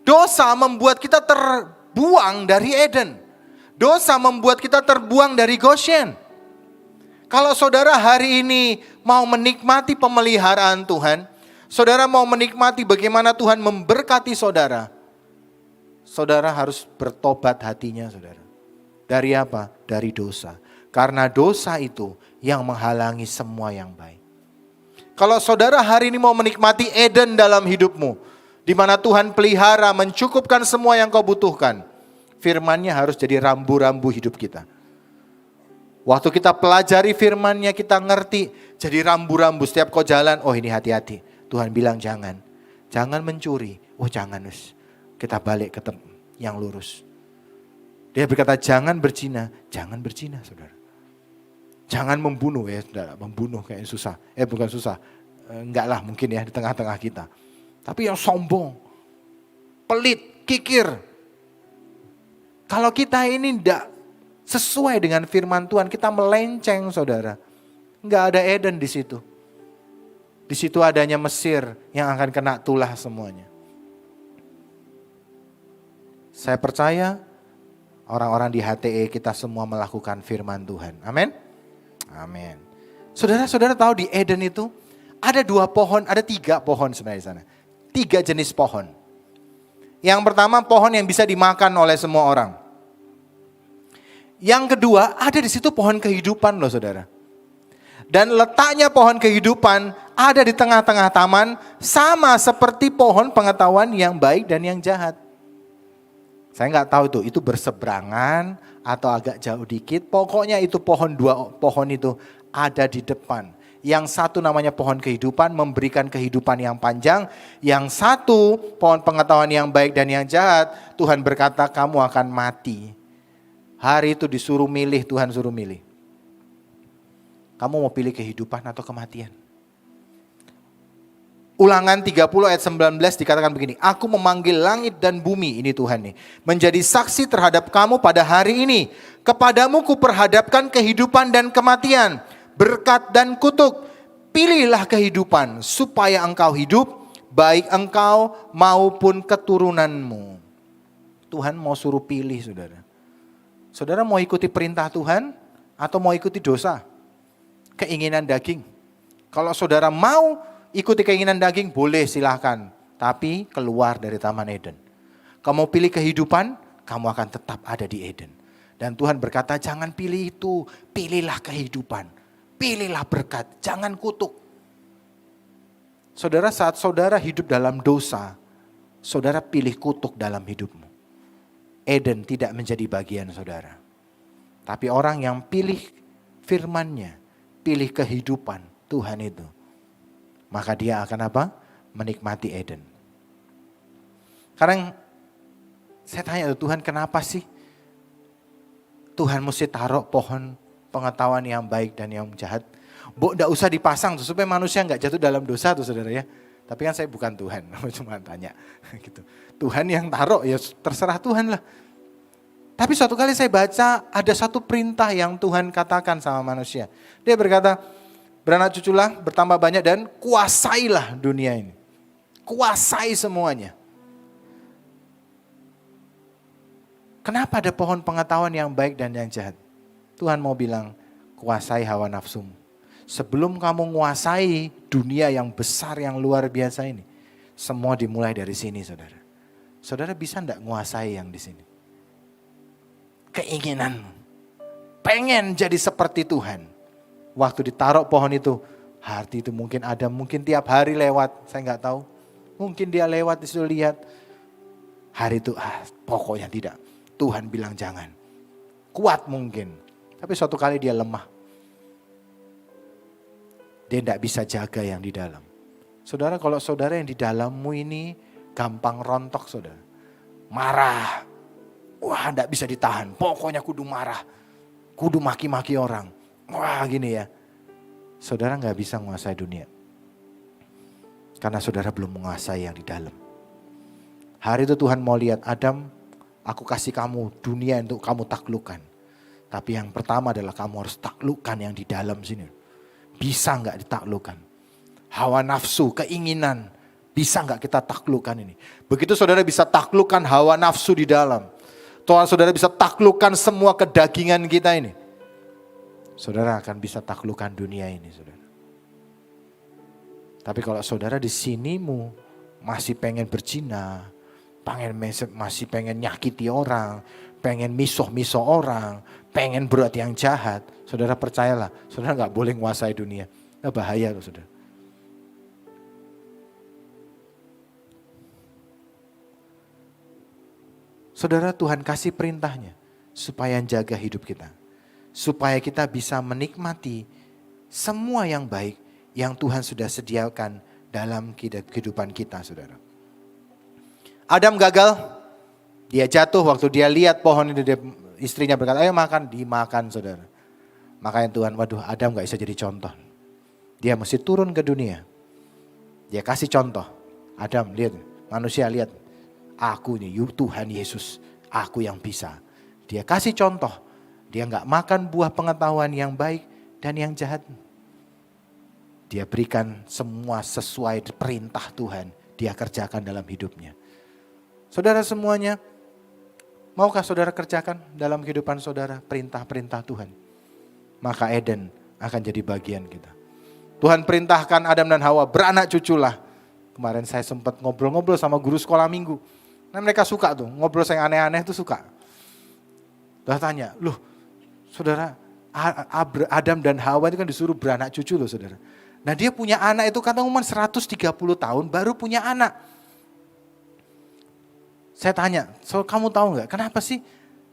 Dosa membuat kita terbuang dari Eden. Dosa membuat kita terbuang dari Goshen. Kalau saudara hari ini mau menikmati pemeliharaan Tuhan, saudara mau menikmati bagaimana Tuhan memberkati saudara, saudara harus bertobat hatinya, saudara. Dari apa? Dari dosa. Karena dosa itu yang menghalangi semua yang baik. Kalau saudara hari ini mau menikmati Eden dalam hidupmu, di mana Tuhan pelihara, mencukupkan semua yang kau butuhkan, firman-Nya harus jadi rambu-rambu hidup kita. Waktu kita pelajari firman-Nya, kita ngerti, jadi rambu-rambu setiap kau jalan, oh ini hati-hati. Tuhan bilang jangan mencuri, oh jangan, kita balik ke yang lurus. Dia berkata jangan berzina, saudara. Jangan membunuh, ya saudara, membunuh kayaknya susah. Bukan susah, enggak lah mungkin ya di tengah-tengah kita. Tapi yang sombong, pelit, kikir. Kalau kita ini enggak sesuai dengan firman Tuhan, kita melenceng, saudara. Enggak ada Eden di situ. Di situ adanya Mesir yang akan kena tulah semuanya. Saya percaya orang-orang di HTE kita semua melakukan firman Tuhan. Amin. Amin. Saudara-saudara tahu di Eden itu ada 2 pohon, ada 3 pohon sebenarnya di sana. 3 jenis pohon. Yang pertama pohon yang bisa dimakan oleh semua orang. Yang kedua ada di situ pohon kehidupan loh, saudara. Dan letaknya pohon kehidupan ada di tengah-tengah taman, sama seperti pohon pengetahuan yang baik dan yang jahat. Saya nggak tahu itu berseberangan atau agak jauh dikit. Pokoknya itu pohon, 2 pohon itu ada di depan. Yang satu namanya pohon kehidupan, memberikan kehidupan yang panjang. Yang satu pohon pengetahuan yang baik dan yang jahat, Tuhan berkata kamu akan mati. Hari itu disuruh milih, Tuhan suruh milih. Kamu mau pilih kehidupan atau kematian? Ulangan 30 ayat 19 dikatakan begini, aku memanggil langit dan bumi, ini Tuhan nih, menjadi saksi terhadap kamu pada hari ini. Kepadamu kuperhadapkan kehidupan dan kematian, berkat dan kutuk. Pilihlah kehidupan supaya engkau hidup, baik engkau maupun keturunanmu. Tuhan mau suruh pilih, saudara. Saudara mau ikuti perintah Tuhan atau mau ikuti dosa? Keinginan daging. Kalau saudara mau ikuti keinginan daging, boleh silahkan. Tapi keluar dari Taman Eden. Kamu pilih kehidupan, kamu akan tetap ada di Eden. Dan Tuhan berkata jangan pilih itu, pilihlah kehidupan. Pilihlah berkat, jangan kutuk. Saudara, saat saudara hidup dalam dosa, saudara pilih kutuk dalam hidupmu. Eden tidak menjadi bagian saudara. Tapi orang yang pilih firman-Nya, pilih kehidupan Tuhan itu, maka dia akan apa? Menikmati Eden. Sekarang saya tanya Tuhan, kenapa sih Tuhan mesti taruh pohon pengetahuan yang baik dan yang jahat? Enggak usah dipasang tuh, supaya manusia enggak jatuh dalam dosa tuh, saudara ya. Tapi kan saya bukan Tuhan, cuma tanya gitu. Tuhan yang taruh, ya terserah Tuhan lah. Tapi suatu kali saya baca ada satu perintah yang Tuhan katakan sama manusia. Dia berkata, beranak cuculah, bertambah banyak dan kuasailah dunia ini. Kuasai semuanya. Kenapa ada pohon pengetahuan yang baik dan yang jahat? Tuhan mau bilang, kuasai hawa nafsumu. Sebelum kamu menguasai dunia yang besar, yang luar biasa ini, semua dimulai dari sini, saudara. Saudara bisa enggak nguasai yang di sini? Keinginanmu. Pengen jadi seperti Tuhan. Waktu ditaruh pohon itu, hati itu mungkin ada, mungkin tiap hari lewat, saya enggak tahu. Mungkin dia lewat disitu lihat. Hari itu, pokoknya tidak. Tuhan bilang jangan. Kuat mungkin. Tapi suatu kali dia lemah. Dia tidak bisa jaga yang di dalam. Saudara, kalau saudara yang di dalammu ini gampang rontok saudara. Marah. Wah, tidak bisa ditahan. Pokoknya kudu marah. Kudu maki-maki orang. Wah, gini ya. Saudara nggak bisa menguasai dunia. Karena saudara belum menguasai yang di dalam. Hari itu Tuhan mau lihat, Adam, aku kasih kamu dunia untuk kamu taklukkan. Tapi yang pertama adalah kamu harus taklukkan yang di dalam sini. Bisa nggak ditaklukkan? Hawa nafsu, keinginan. Bisa nggak kita taklukkan ini? Begitu saudara bisa taklukkan hawa nafsu di dalam. Tuhan saudara bisa taklukkan semua kedagingan kita ini. Saudara akan bisa taklukkan dunia ini saudara. Tapi kalau saudara di sinimu masih pengen berzina, masih pengen nyakiti orang, pengen misuh-misuh orang, pengen berbuat yang jahat, saudara percayalah, saudara nggak boleh menguasai dunia. Nah, bahaya loh saudara. Saudara, Tuhan kasih perintahnya supaya jaga hidup kita. Supaya kita bisa menikmati semua yang baik yang Tuhan sudah sediakan dalam kehidupan kita saudara. Adam gagal, dia jatuh waktu dia lihat pohon itu, istrinya berkata, ayo makan, dimakan saudara. Makanya Tuhan, waduh Adam gak bisa jadi contoh. Dia mesti turun ke dunia. Dia kasih contoh, Adam lihat, manusia lihat. Aku nih Tuhan Yesus, aku yang bisa. Dia kasih contoh, dia gak makan buah pengetahuan yang baik dan yang jahat. Dia berikan semua sesuai perintah Tuhan, dia kerjakan dalam hidupnya. Saudara semuanya, maukah saudara kerjakan dalam kehidupan saudara perintah-perintah Tuhan? Maka Eden akan jadi bagian kita. Tuhan perintahkan Adam dan Hawa beranak cuculah. Kemarin saya sempat ngobrol-ngobrol sama guru sekolah minggu. Nah mereka suka tuh, ngobrol yang aneh-aneh tuh suka. Udah tanya, loh saudara Adam dan Hawa itu kan disuruh beranak cucu loh saudara. Nah dia punya anak itu kata umur 130 tahun baru punya anak. Saya tanya, kamu tahu nggak kenapa sih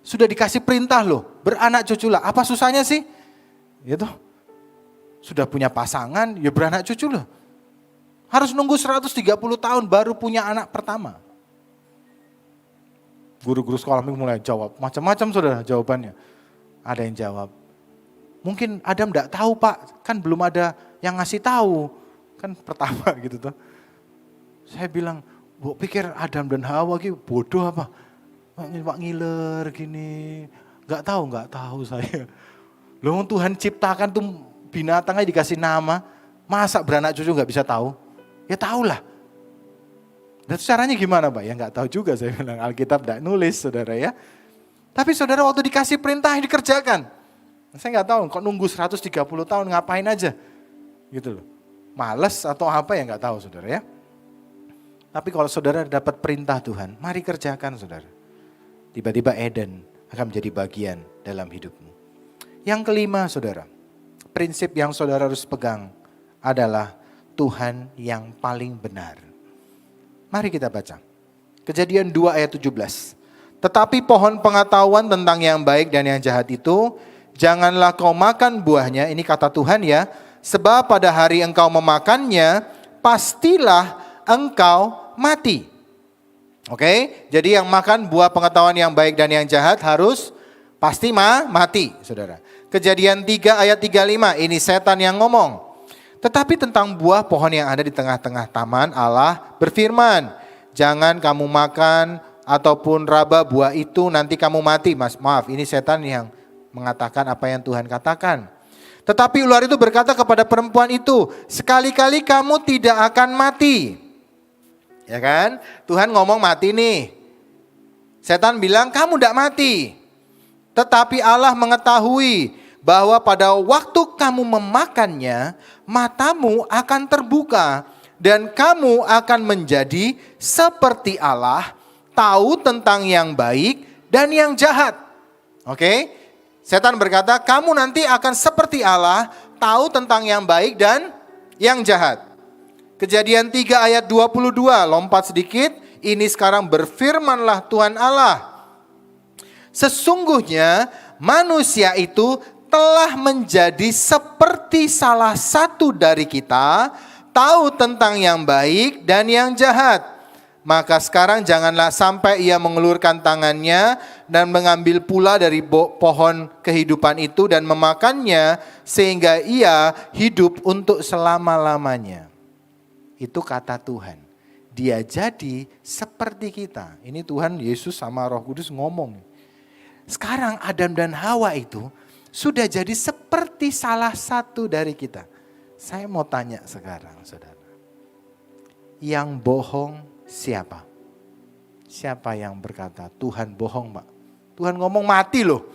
sudah dikasih perintah loh beranak cucu lah. Apa susahnya sih? Gitu. Sudah punya pasangan ya beranak cucu loh. Harus nunggu 130 tahun baru punya anak pertama. Guru-guru sekolah mulai jawab macam-macam saudara jawabannya. Ada yang jawab, mungkin Adam enggak tahu pak, kan belum ada yang ngasih tahu. Kan pertama gitu tuh. Saya bilang, bu pikir Adam dan Hawa gitu bodoh apa? Pak ngiler gini. Enggak tahu saya. Loh Tuhan ciptakan tuh binatangnya dikasih nama. Masa beranak cucu enggak bisa tahu? Ya tahulah. Dan caranya gimana Pak? Ya enggak tahu juga saya bilang, Alkitab enggak nulis saudara ya. Tapi saudara waktu dikasih perintah dikerjakan. Saya enggak tahu kok nunggu 130 tahun ngapain aja. Gitu loh. Males atau apa ya enggak tahu saudara ya. Tapi kalau saudara dapat perintah Tuhan, mari kerjakan saudara. Tiba-tiba Eden akan menjadi bagian dalam hidupmu. Yang kelima saudara, prinsip yang saudara harus pegang adalah Tuhan yang paling benar. Mari kita baca. Kejadian 2 ayat 17. Tetapi pohon pengetahuan tentang yang baik dan yang jahat itu, janganlah kau makan buahnya, ini kata Tuhan ya, sebab pada hari engkau memakannya, pastilah engkau mati. Oke, jadi yang makan buah pengetahuan yang baik dan yang jahat harus pasti mati, saudara. Kejadian 3 ayat 35, ini setan yang ngomong. Tetapi tentang buah pohon yang ada di tengah-tengah taman, Allah berfirman, jangan kamu makan ataupun raba buah itu, nanti kamu mati. Maaf, ini setan yang mengatakan apa yang Tuhan katakan. Tetapi ular itu berkata kepada perempuan itu, sekali-kali kamu tidak akan mati. Ya kan? Tuhan ngomong mati nih. Setan bilang kamu tidak mati. Tetapi Allah mengetahui bahwa pada waktu kamu memakannya, matamu akan terbuka dan kamu akan menjadi seperti Allah, tahu tentang yang baik dan yang jahat. Oke? Setan berkata, kamu nanti akan seperti Allah, tahu tentang yang baik dan yang jahat. Kejadian 3 ayat 22, lompat sedikit. Ini sekarang berfirmanlah Tuhan Allah. Sesungguhnya manusia itu telah menjadi seperti salah satu dari kita, tahu tentang yang baik dan yang jahat. Maka sekarang janganlah sampai ia mengelurkan tangannya dan mengambil pula dari pohon kehidupan itu dan memakannya sehingga ia hidup untuk selama-lamanya. Itu kata Tuhan. Dia jadi seperti kita. Ini Tuhan Yesus sama Roh Kudus ngomong. Sekarang Adam dan Hawa itu sudah jadi seperti salah satu dari kita. Saya mau tanya sekarang, saudara. Yang bohong siapa? Siapa yang berkata, Tuhan bohong, Pak? Tuhan ngomong mati loh.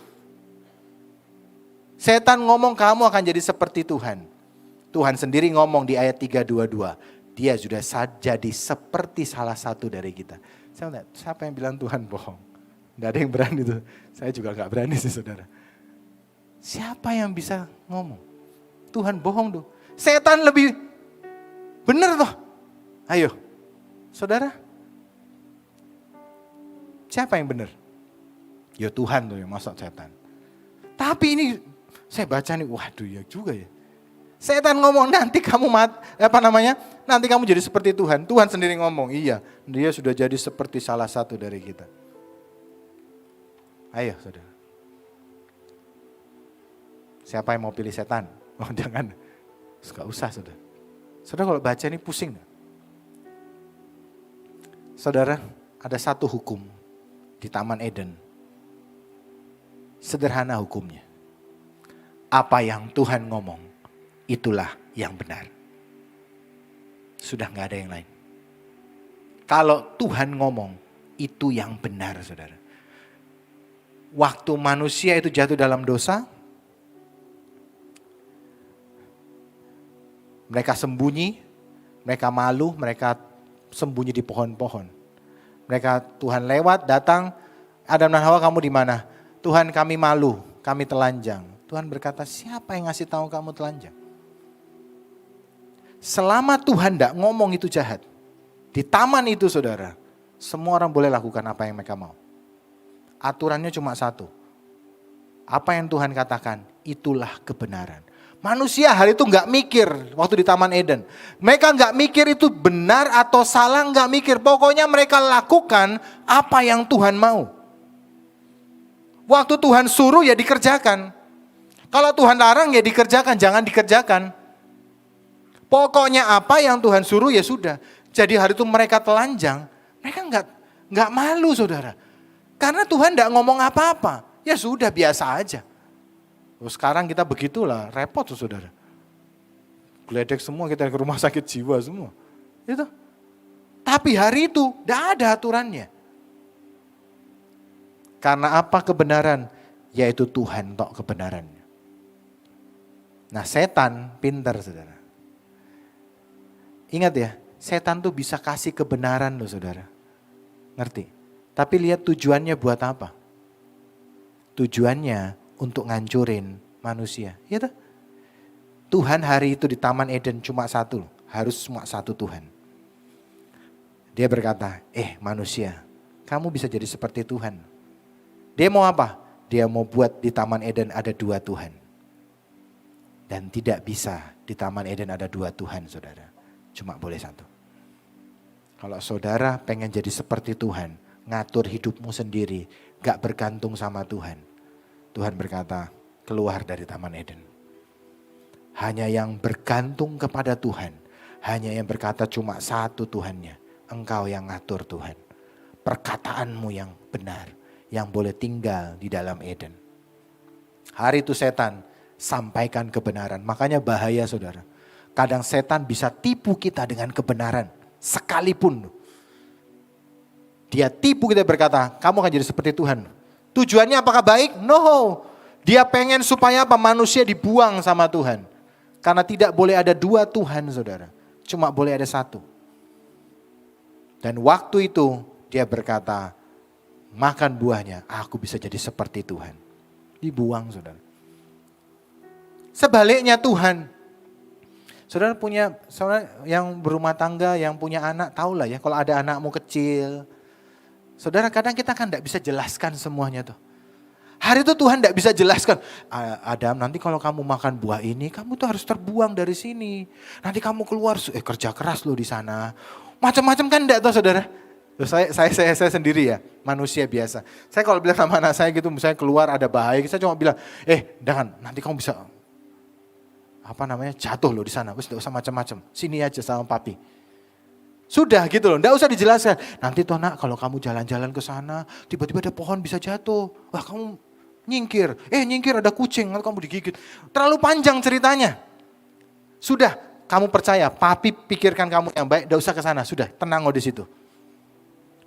Setan ngomong kamu akan jadi seperti Tuhan. Tuhan sendiri ngomong di ayat 322. Dia sudah jadi seperti salah satu dari kita. Saya tanya, siapa yang bilang Tuhan bohong? Tidak ada yang berani tuh. Saya juga gak berani sih, saudara. Siapa yang bisa ngomong? Tuhan bohong tuh. Setan lebih benar tuh. Ayo, saudara. Siapa yang benar? Ya Tuhan tuh yang masak setan. Tapi ini saya baca nih, waduh ya juga ya. Setan ngomong nanti kamu nanti kamu jadi seperti Tuhan. Tuhan sendiri ngomong, iya, dia sudah jadi seperti salah satu dari kita. Ayo saudara. Siapa yang mau pilih setan? Oh jangan. Gak usah saudara. Saudara kalau baca ini pusing. Saudara, ada satu hukum di Taman Eden. Sederhana hukumnya. Apa yang Tuhan ngomong, itulah yang benar. Sudah gak ada yang lain. Kalau Tuhan ngomong, itu yang benar saudara. Waktu manusia itu jatuh dalam dosa, mereka sembunyi, mereka malu, mereka sembunyi di pohon-pohon. Mereka Tuhan lewat, datang, Adam dan Hawa kamu di mana? Tuhan kami malu, kami telanjang. Tuhan berkata, siapa yang ngasih tahu kamu telanjang? Selama Tuhan tidak ngomong itu jahat, di taman itu saudara, semua orang boleh lakukan apa yang mereka mau. Aturannya cuma satu. Apa yang Tuhan katakan, itulah kebenaran. Manusia hari itu gak mikir waktu di Taman Eden. Mereka gak mikir itu benar atau salah, gak mikir. Pokoknya mereka lakukan apa yang Tuhan mau. Waktu Tuhan suruh ya dikerjakan. Kalau Tuhan larang ya dikerjakan, jangan dikerjakan. Pokoknya apa yang Tuhan suruh ya sudah. Jadi hari itu mereka telanjang, mereka gak malu saudara. Karena Tuhan tidak ngomong apa-apa. Ya sudah biasa aja. Sekarang kita begitulah, repot tuh saudara. Geledek semua kita ke rumah sakit jiwa semua. Itu. Tapi hari itu tidak ada aturannya. Karena apa kebenaran? Yaitu Tuhan tok kebenarannya. Nah setan pintar saudara. Ingat ya, setan tuh bisa kasih kebenaran loh saudara. Ngerti? Tapi lihat tujuannya buat apa? Tujuannya untuk ngancurin manusia. Ya toh? Tuhan hari itu di Taman Eden cuma satu. Harus cuma satu Tuhan. Dia berkata, manusia, kamu bisa jadi seperti Tuhan. Dia mau apa? Dia mau buat di Taman Eden ada dua Tuhan. Dan tidak bisa di Taman Eden ada dua Tuhan saudara. Cuma boleh satu. Kalau saudara pengen jadi seperti Tuhan, ngatur hidupmu sendiri, gak bergantung sama Tuhan. Tuhan berkata, keluar dari Taman Eden. Hanya yang bergantung kepada Tuhan, hanya yang berkata cuma satu Tuhannya, engkau yang ngatur Tuhan. Perkataanmu yang benar, yang boleh tinggal di dalam Eden. Hari itu setan sampaikan kebenaran, makanya bahaya saudara. Kadang setan bisa tipu kita dengan kebenaran, sekalipun. Dia tipu kita berkata, kamu akan jadi seperti Tuhan. Tujuannya apakah baik? No. Dia pengen supaya apa? Manusia dibuang sama Tuhan. Karena tidak boleh ada dua Tuhan saudara. Cuma boleh ada satu. Dan waktu itu dia berkata, makan buahnya, aku bisa jadi seperti Tuhan. Dibuang, saudara. Sebaliknya Tuhan. Saudara punya, saudara yang berumah tangga, yang punya anak, tahulah ya kalau ada anakmu kecil. Saudara kadang kita kan tidak bisa jelaskan semuanya tuh. Hari itu Tuhan tidak bisa jelaskan, Adam nanti kalau kamu makan buah ini, kamu tuh harus terbuang dari sini. Nanti kamu keluar, kerja keras loh di sana. Macam-macam kan enggak tuh saudara. Saya sendiri ya, manusia biasa. Saya kalau bilang sama anak saya gitu, misalnya keluar ada bahaya, saya cuma bilang, jangan, nanti kamu bisa jatuh loh di sana. Wes enggak usah macam-macam, sini aja sama papi. Sudah gitu loh, enggak usah dijelaskan. Nanti toh nak kalau kamu jalan-jalan ke sana, tiba-tiba ada pohon bisa jatuh. Wah kamu nyingkir, nyingkir ada kucing, lalu kamu digigit. Terlalu panjang ceritanya. Sudah, kamu percaya, papi pikirkan kamu yang baik, enggak usah ke sana. Sudah, tenang di situ.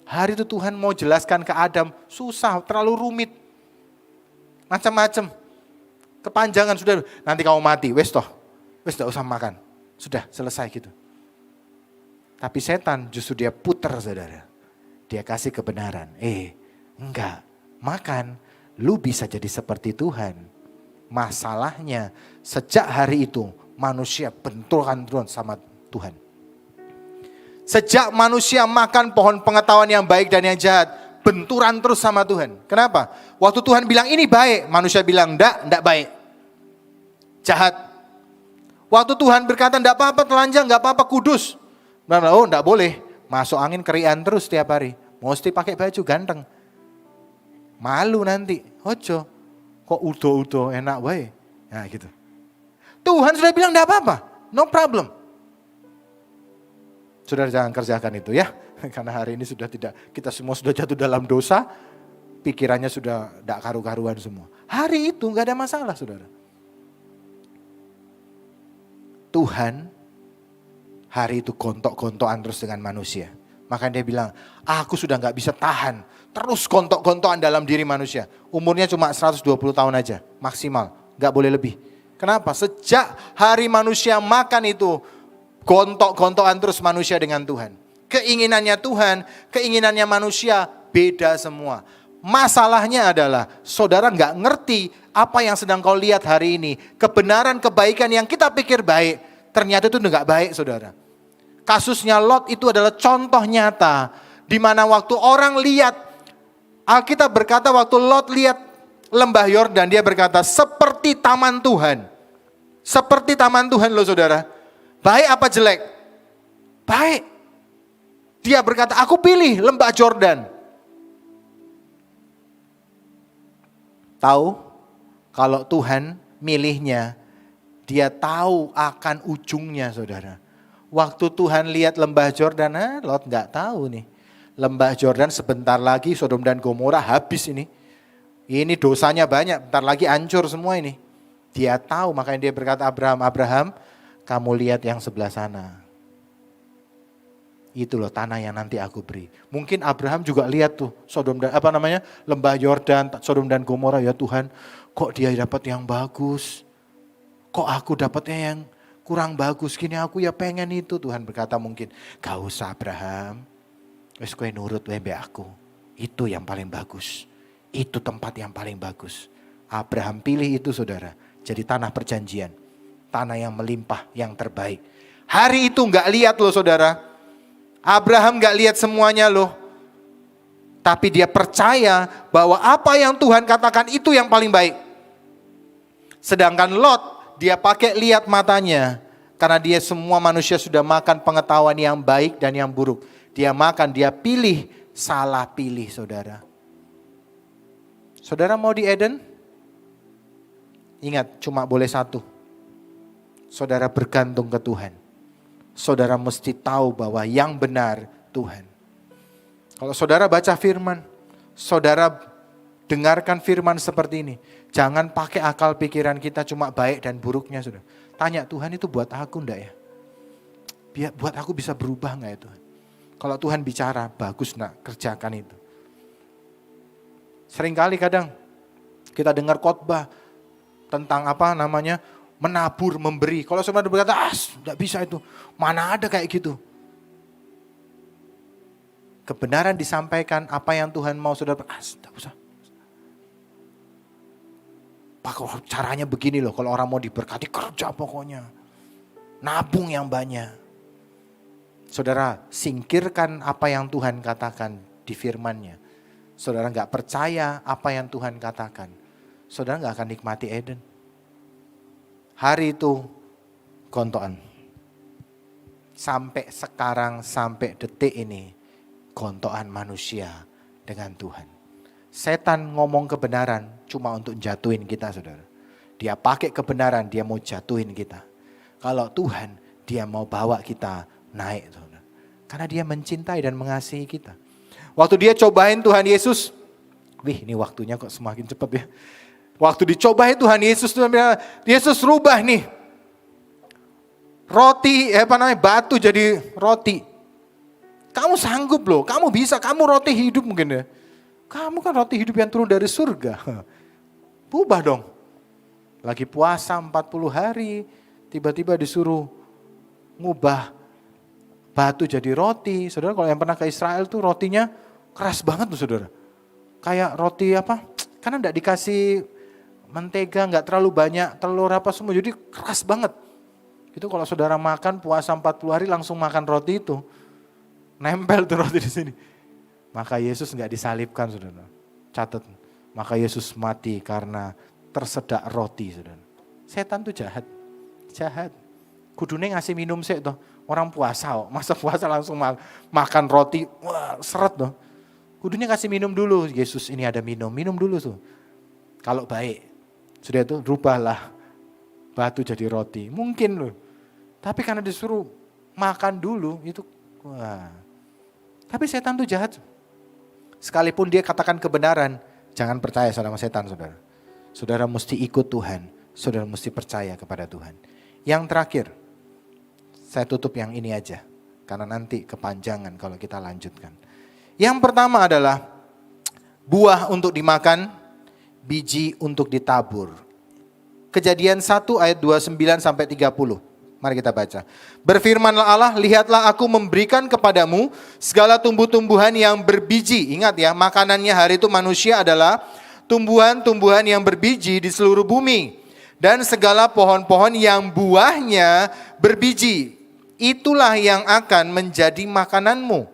Hari itu Tuhan mau jelaskan ke Adam, susah, terlalu rumit. Macam-macam. Kepanjangan sudah, nanti kamu mati, wes enggak usah makan. Sudah, selesai gitu. Tapi setan justru dia puter saudara. Dia kasih kebenaran. Enggak, makan, lu bisa jadi seperti Tuhan. Masalahnya sejak hari itu manusia benturan sama Tuhan. Sejak manusia makan pohon pengetahuan yang baik dan yang jahat, benturan terus sama Tuhan. Kenapa? Waktu Tuhan bilang ini baik, manusia bilang enggak baik. Jahat. Waktu Tuhan berkata enggak apa-apa telanjang, enggak apa-apa kudus. Enggak boleh, masuk angin kerian terus tiap hari. Mesti pakai baju ganteng. Malu nanti, ojo. Kok udo-udo enak wae. Nah gitu. Tuhan sudah bilang enggak apa-apa, no problem. Saudara jangan kerjakan itu ya. Karena hari ini kita semua sudah jatuh dalam dosa. Pikirannya sudah enggak karu-karuan semua. Hari itu enggak ada masalah saudara. Tuhan hari itu gontok-gontokan terus dengan manusia. Makanya dia bilang, aku sudah gak bisa tahan. Terus gontok-gontokan dalam diri manusia. Umurnya cuma 120 tahun aja, maksimal. Gak boleh lebih. Kenapa? Sejak hari manusia makan itu, gontok-gontokan terus manusia dengan Tuhan. Keinginannya Tuhan, keinginannya manusia beda semua. Masalahnya adalah, saudara gak ngerti apa yang sedang kau lihat hari ini. Kebenaran, kebaikan yang kita pikir baik, ternyata itu gak baik saudara. Kasusnya Lot itu adalah contoh nyata. Di mana waktu orang lihat, Alkitab berkata waktu Lot lihat lembah Yordan, dia berkata seperti taman Tuhan. Seperti taman Tuhan loh saudara. Baik apa jelek? Baik. Dia berkata aku pilih lembah Yordan. Tahu kalau Tuhan milihnya, dia tahu akan ujungnya saudara. Waktu Tuhan lihat lembah Yordan, Lot gak tahu nih. Lembah Yordan sebentar lagi Sodom dan Gomora habis ini. Ini dosanya banyak, bentar lagi hancur semua ini. Dia tahu, makanya dia berkata Abraham, kamu lihat yang sebelah sana. Itu loh tanah yang nanti aku beri. Mungkin Abraham juga lihat tuh lembah Yordan, Sodom dan Gomora, ya Tuhan, kok dia dapat yang bagus? Kok aku dapatnya yang kurang bagus? Gini aku ya pengen itu. Tuhan berkata mungkin, gak usah Abraham. Wes kowe nurut wae mbek aku. Itu yang paling bagus. Itu tempat yang paling bagus. Abraham pilih itu saudara. Jadi tanah perjanjian. Tanah yang melimpah, yang terbaik. Hari itu gak lihat loh saudara. Abraham gak lihat semuanya loh. Tapi dia percaya bahwa apa yang Tuhan katakan itu yang paling baik. Sedangkan Lot, dia pakai lihat matanya. Karena dia semua manusia sudah makan pengetahuan yang baik dan yang buruk. Dia makan, dia pilih, salah pilih saudara. Saudara mau di Eden? Ingat cuma boleh satu. Saudara bergantung ke Tuhan. Saudara mesti tahu bahwa yang benar Tuhan. Kalau saudara baca firman, saudara dengarkan firman seperti ini. Jangan pakai akal pikiran kita cuma baik dan buruknya sudah. Tanya Tuhan itu buat aku enggak ya? Biar buat aku bisa berubah enggak ya Tuhan? Kalau Tuhan bicara, bagus nak kerjakan itu. Seringkali kadang kita dengar khotbah tentang menabur, memberi. Kalau saudara berkata, enggak bisa itu. Mana ada kayak gitu. kebenaran disampaikan, apa yang Tuhan mau saudara, tidak usah. Pak, caranya begini loh, kalau orang mau diberkati kerja pokoknya. Nabung yang banyak. Saudara, singkirkan apa yang Tuhan katakan di firman-Nya. Saudara gak percaya apa yang Tuhan katakan. Saudara gak akan nikmati Eden. Hari itu gontokan. Sampai sekarang, sampai detik ini, gontokan manusia dengan Tuhan. Setan ngomong kebenaran cuma untuk jatuhin kita, saudara. Dia pakai kebenaran, dia mau jatuhin kita. Kalau Tuhan, dia mau bawa kita naik, saudara. Karena dia mencintai dan mengasihi kita. Waktu dia cobain Tuhan Yesus, ini waktunya kok semakin cepat ya. Waktu dicobain Tuhan Yesus, Yesus rubah nih. Roti, batu jadi roti. Kamu sanggup loh, kamu bisa, kamu roti hidup mungkin ya. Kamu kan roti hidup yang turun dari surga. Ubah dong. Lagi puasa 40 hari, tiba-tiba disuruh ngubah batu jadi roti. Saudara kalau yang pernah ke Israel tuh rotinya keras banget tuh saudara. Kayak roti karena enggak dikasih mentega, enggak terlalu banyak telur semua, jadi keras banget. Itu kalau saudara makan puasa 40 hari langsung makan roti itu. Nempel tuh roti di sini. Maka Yesus enggak disalibkan saudara. Catat. Maka Yesus mati karena tersedak roti saudara. Setan tuh jahat. Jahat. Kudune ngasih minum sih tuh. Orang puasa masa puasa langsung makan roti. Wah seret tuh. Kudunya kasih minum dulu. Yesus ini ada minum dulu tuh. Kalau baik. Sudah itu rubahlah batu jadi roti. Mungkin loh. Tapi karena disuruh makan dulu itu. Wah. Tapi setan tuh jahat. Sekalipun dia katakan kebenaran. Jangan percaya sama setan saudara. Saudara mesti ikut Tuhan. Saudara mesti percaya kepada Tuhan. Yang terakhir. Saya tutup yang ini aja. Karena nanti kepanjangan kalau kita lanjutkan. Yang pertama adalah buah untuk dimakan, biji untuk ditabur. Kejadian 1 ayat 29 sampai 30. Mari kita baca. Berfirmanlah Allah, lihatlah aku memberikan kepadamu segala tumbuh-tumbuhan yang berbiji. Ingat ya, makanannya hari itu manusia adalah tumbuhan-tumbuhan yang berbiji di seluruh bumi. Dan segala pohon-pohon yang buahnya berbiji. Itulah yang akan menjadi makananmu.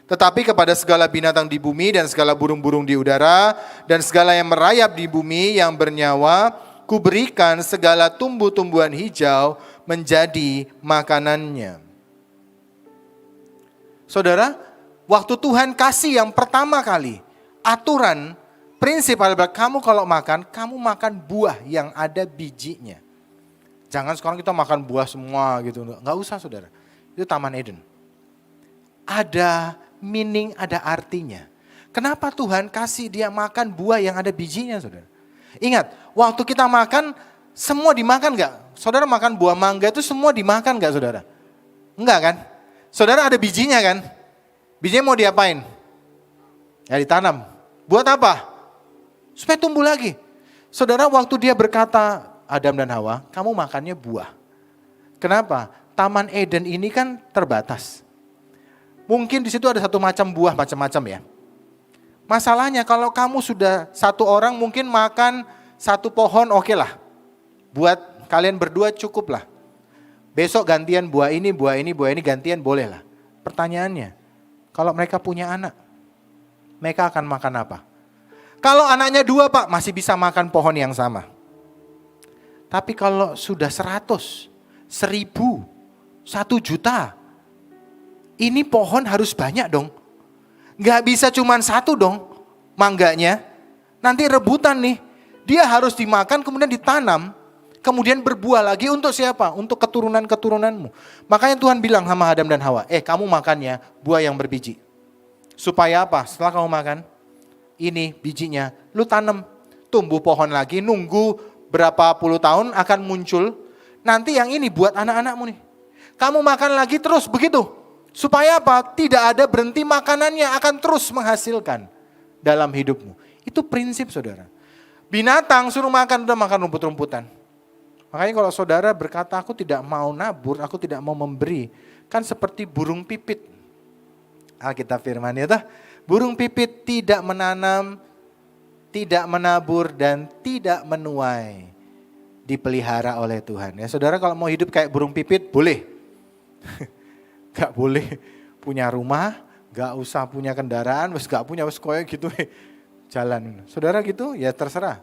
Tetapi kepada segala binatang di bumi dan segala burung-burung di udara dan segala yang merayap di bumi yang bernyawa, kuberikan segala tumbuh-tumbuhan hijau menjadi makanannya. Saudara, waktu Tuhan kasih yang pertama kali, aturan, prinsip adalah kamu kalau makan, kamu makan buah yang ada bijinya. Jangan sekarang kita makan buah semua gitu, enggak usah saudara. Itu Taman Eden. Ada meaning, ada artinya. Kenapa Tuhan kasih dia makan buah yang ada bijinya, saudara? Ingat, waktu kita makan, semua dimakan gak? Saudara makan buah mangga itu semua dimakan gak, saudara? Enggak kan? Saudara ada bijinya kan? Bijinya mau diapain? Ya ditanam. Buat apa? Supaya tumbuh lagi. Saudara waktu dia berkata, Adam dan Hawa, kamu makannya buah. Kenapa? Taman Eden ini kan terbatas. Mungkin di situ ada satu macam buah macam-macam ya. Masalahnya kalau kamu sudah satu orang mungkin makan satu pohon oke lah. Buat kalian berdua cukup lah. Besok gantian buah ini gantian boleh lah. Pertanyaannya, kalau mereka punya anak, mereka akan makan apa? Kalau anaknya 2 Pak, masih bisa makan pohon yang sama. Tapi kalau sudah 100, 1000, 1 juta, ini pohon harus banyak dong. Gak bisa cuma 1 dong mangganya. Nanti rebutan nih. Dia harus dimakan kemudian ditanam. Kemudian berbuah lagi untuk siapa? Untuk keturunan-keturunanmu. Makanya Tuhan bilang sama Adam dan Hawa. Kamu makannya buah yang berbiji. Supaya apa? Setelah kamu makan. Ini bijinya. Lu tanam. Tumbuh pohon lagi. Nunggu berapa puluh tahun akan muncul. Nanti yang ini buat anak-anakmu nih. Kamu makan lagi terus begitu. Supaya apa? Tidak ada berhenti makanannya akan terus menghasilkan dalam hidupmu. Itu prinsip saudara. Binatang suruh makan, udah makan rumput-rumputan. Makanya kalau saudara berkata aku tidak mau nabur, aku tidak mau memberi. Kan seperti burung pipit. Alkitab firman ya toh. Burung pipit tidak menanam, tidak menabur dan tidak menuai. Dipelihara oleh Tuhan. Ya saudara kalau mau hidup kayak burung pipit boleh. Gak boleh punya rumah, gak usah punya kendaraan, gak punya koyo gitu jalan. Saudara gitu ya terserah.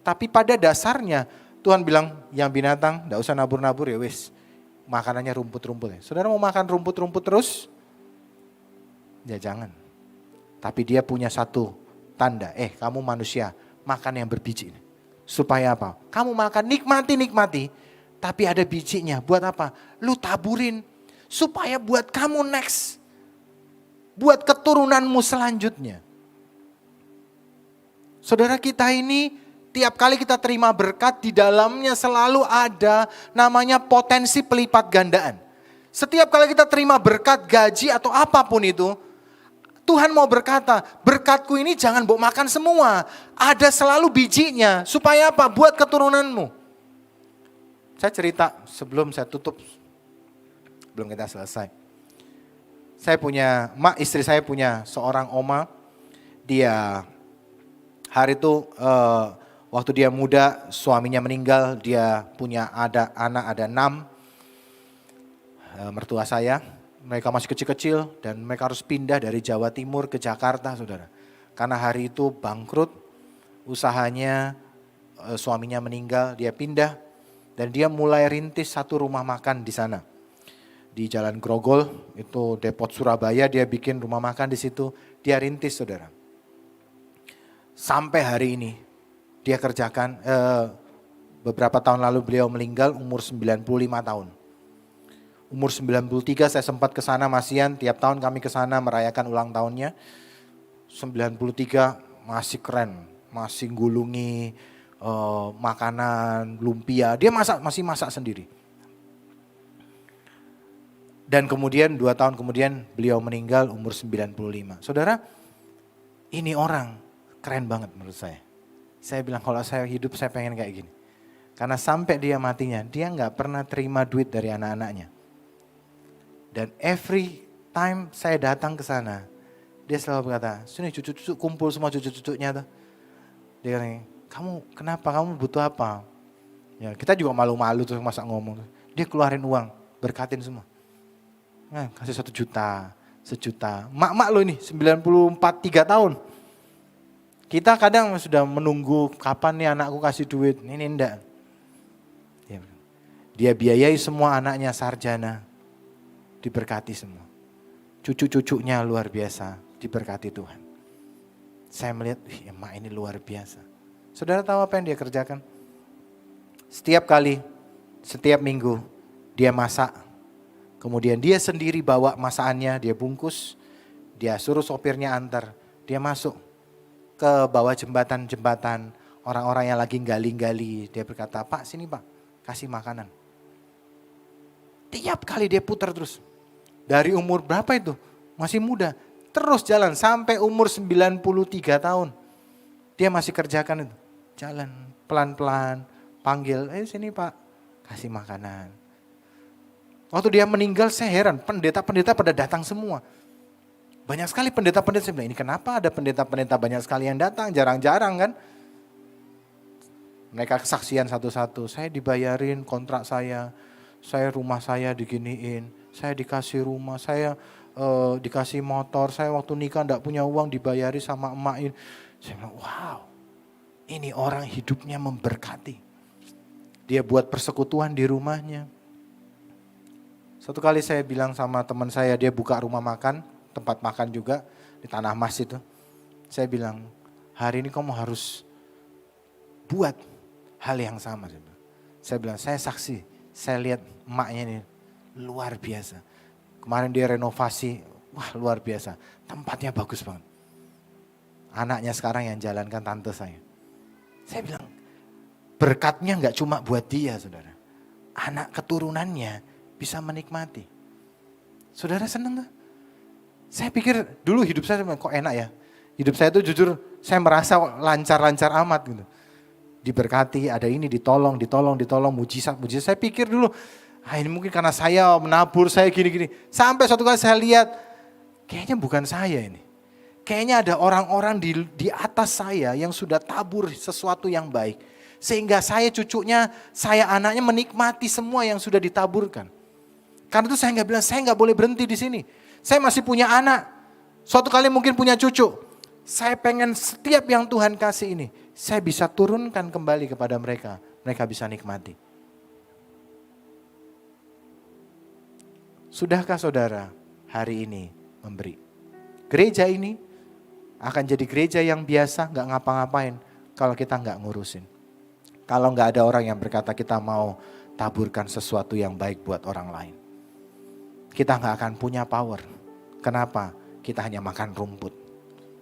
Tapi pada dasarnya Tuhan bilang yang binatang gak usah nabur-nabur ya wis. Makanannya rumput-rumput. Saudara mau makan rumput-rumput terus? Ya jangan. Tapi dia punya satu tanda, kamu manusia makan yang berbiji. Supaya apa? Kamu makan nikmati. Tapi ada bijinya. Buat apa? Lu taburin. Supaya buat kamu next. Buat keturunanmu selanjutnya. Saudara kita ini tiap kali kita terima berkat di dalamnya selalu ada namanya potensi pelipat gandaan. Setiap kali kita terima berkat gaji atau apapun itu. Tuhan mau berkata, berkatku ini jangan bawa makan semua. Ada selalu bijinya. Supaya apa? Buat keturunanmu. Saya cerita sebelum saya tutup. Belum kita selesai. Saya punya, istri saya punya seorang oma. Dia hari itu waktu dia muda suaminya meninggal. Dia punya anak ada 6. Mertua saya. Mereka masih kecil-kecil dan mereka harus pindah dari Jawa Timur ke Jakarta, saudara. Karena hari itu bangkrut, usahanya suaminya meninggal, dia pindah dan dia mulai rintis satu rumah makan di sana. Di Jalan Grogol, itu Depot Surabaya, dia bikin rumah makan di situ, dia rintis, saudara. Sampai hari ini dia kerjakan, beberapa tahun lalu beliau meninggal umur 95 tahun. Umur 93 saya sempat ke sana masian, tiap tahun kami ke sana merayakan ulang tahunnya. 93 masih keren, masih gulungi makanan, lumpia, dia masih masak sendiri. Dan kemudian 2 tahun kemudian beliau meninggal umur 95. Saudara, ini orang keren banget menurut saya. Saya bilang kalau saya hidup saya pengen kayak gini. Karena sampai dia matinya, dia gak pernah terima duit dari anak-anaknya. Dan every time saya datang ke sana, dia selalu berkata, sini cucu-cucu kumpul semua cucu-cucunya tuh. Dia bilang, kamu kenapa, kamu butuh apa? Ya kita juga malu-malu tuh masa ngomong. Dia keluarin uang, berkatin semua. Nah, kasih 1 juta, sejuta. Mak-mak lo ini 94, 3 tahun. Kita kadang sudah menunggu kapan nih anakku kasih duit. Ini enggak. Dia biayai semua anaknya sarjana. Diberkati semua. Cucu-cucunya luar biasa, diberkati Tuhan. Saya melihat, emak ini luar biasa. Saudara tahu apa yang dia kerjakan? Setiap kali, setiap minggu, dia masak. Kemudian dia sendiri bawa masakannya, dia bungkus. Dia suruh sopirnya antar. Dia masuk ke bawah jembatan-jembatan. Orang-orang yang lagi gali-gali. Dia berkata, Pak sini Pak, kasih makanan. Tiap kali dia putar terus. Dari umur berapa itu? Masih muda. Terus jalan sampai umur 93 tahun. Dia masih kerjakan itu. Jalan pelan-pelan. Panggil, sini Pak. Kasih makanan. Waktu dia meninggal saya heran. Pendeta-pendeta pada datang semua. Banyak sekali pendeta-pendeta. Saya bilang ini kenapa ada pendeta-pendeta banyak sekali yang datang. Jarang-jarang kan. Mereka kesaksian satu-satu. Saya dibayarin kontrak saya. Saya rumah saya diginiin. Saya dikasih rumah, saya dikasih motor, saya waktu nikah enggak punya uang dibayari sama emak. Saya bilang, wow, ini orang hidupnya memberkati. Dia buat persekutuan di rumahnya. Satu kali saya bilang sama teman saya, dia buka rumah makan, tempat makan juga di Tanah Mas itu. Saya bilang, hari ini kamu harus buat hal yang sama. Saya bilang, saya saksi, saya lihat emaknya ini. Luar biasa. Kemarin dia renovasi, wah luar biasa. Tempatnya bagus banget. Anaknya sekarang yang jalankan tante saya. Saya bilang, berkatnya gak cuma buat dia saudara. Anak keturunannya bisa menikmati. Saudara seneng gak? Saya pikir dulu hidup saya kok enak ya. Hidup saya itu jujur saya merasa lancar-lancar amat gitu. Diberkati, ada ini ditolong, mujizat. Saya pikir dulu, ini mungkin karena saya menabur, saya gini-gini. Sampai suatu kali saya lihat, kayaknya bukan saya ini. Kayaknya ada orang-orang di atas saya yang sudah tabur sesuatu yang baik. Sehingga saya cucunya, saya anaknya menikmati semua yang sudah ditaburkan. Karena itu saya nggak bilang, saya nggak boleh berhenti di sini. Saya masih punya anak. Suatu kali mungkin punya cucu. Saya pengen setiap yang Tuhan kasih ini, saya bisa turunkan kembali kepada mereka. Mereka bisa nikmati. Sudahkah saudara hari ini memberi? Gereja ini akan jadi gereja yang biasa, gak ngapa-ngapain kalau kita gak ngurusin. Kalau gak ada orang yang berkata kita mau taburkan sesuatu yang baik buat orang lain. Kita gak akan punya power. Kenapa? Kita hanya makan rumput.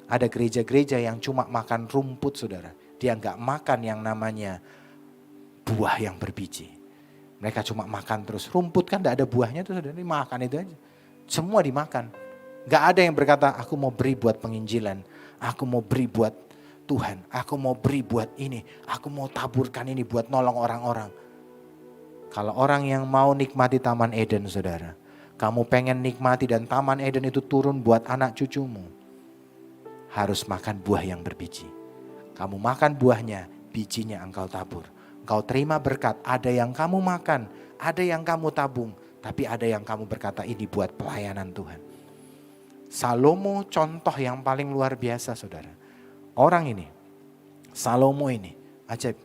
Ada gereja-gereja yang cuma makan rumput saudara. Dia gak makan yang namanya buah yang berbiji. Mereka cuma makan terus. Rumput kan gak ada buahnya tuh saudara, makan itu aja. Semua dimakan. Gak ada yang berkata aku mau beri buat penginjilan. Aku mau beri buat Tuhan. Aku mau beri buat ini. Aku mau taburkan ini buat nolong orang-orang. Kalau orang yang mau nikmati Taman Eden saudara. Kamu pengen nikmati dan Taman Eden itu turun buat anak cucumu. Harus makan buah yang berbiji. Kamu makan buahnya, bijinya engkau tabur. Engkau terima berkat, ada yang kamu makan, ada yang kamu tabung. Tapi ada yang kamu berkata ini buat pelayanan Tuhan. Salomo contoh yang paling luar biasa saudara. Orang ini, Salomo ini, ajaib.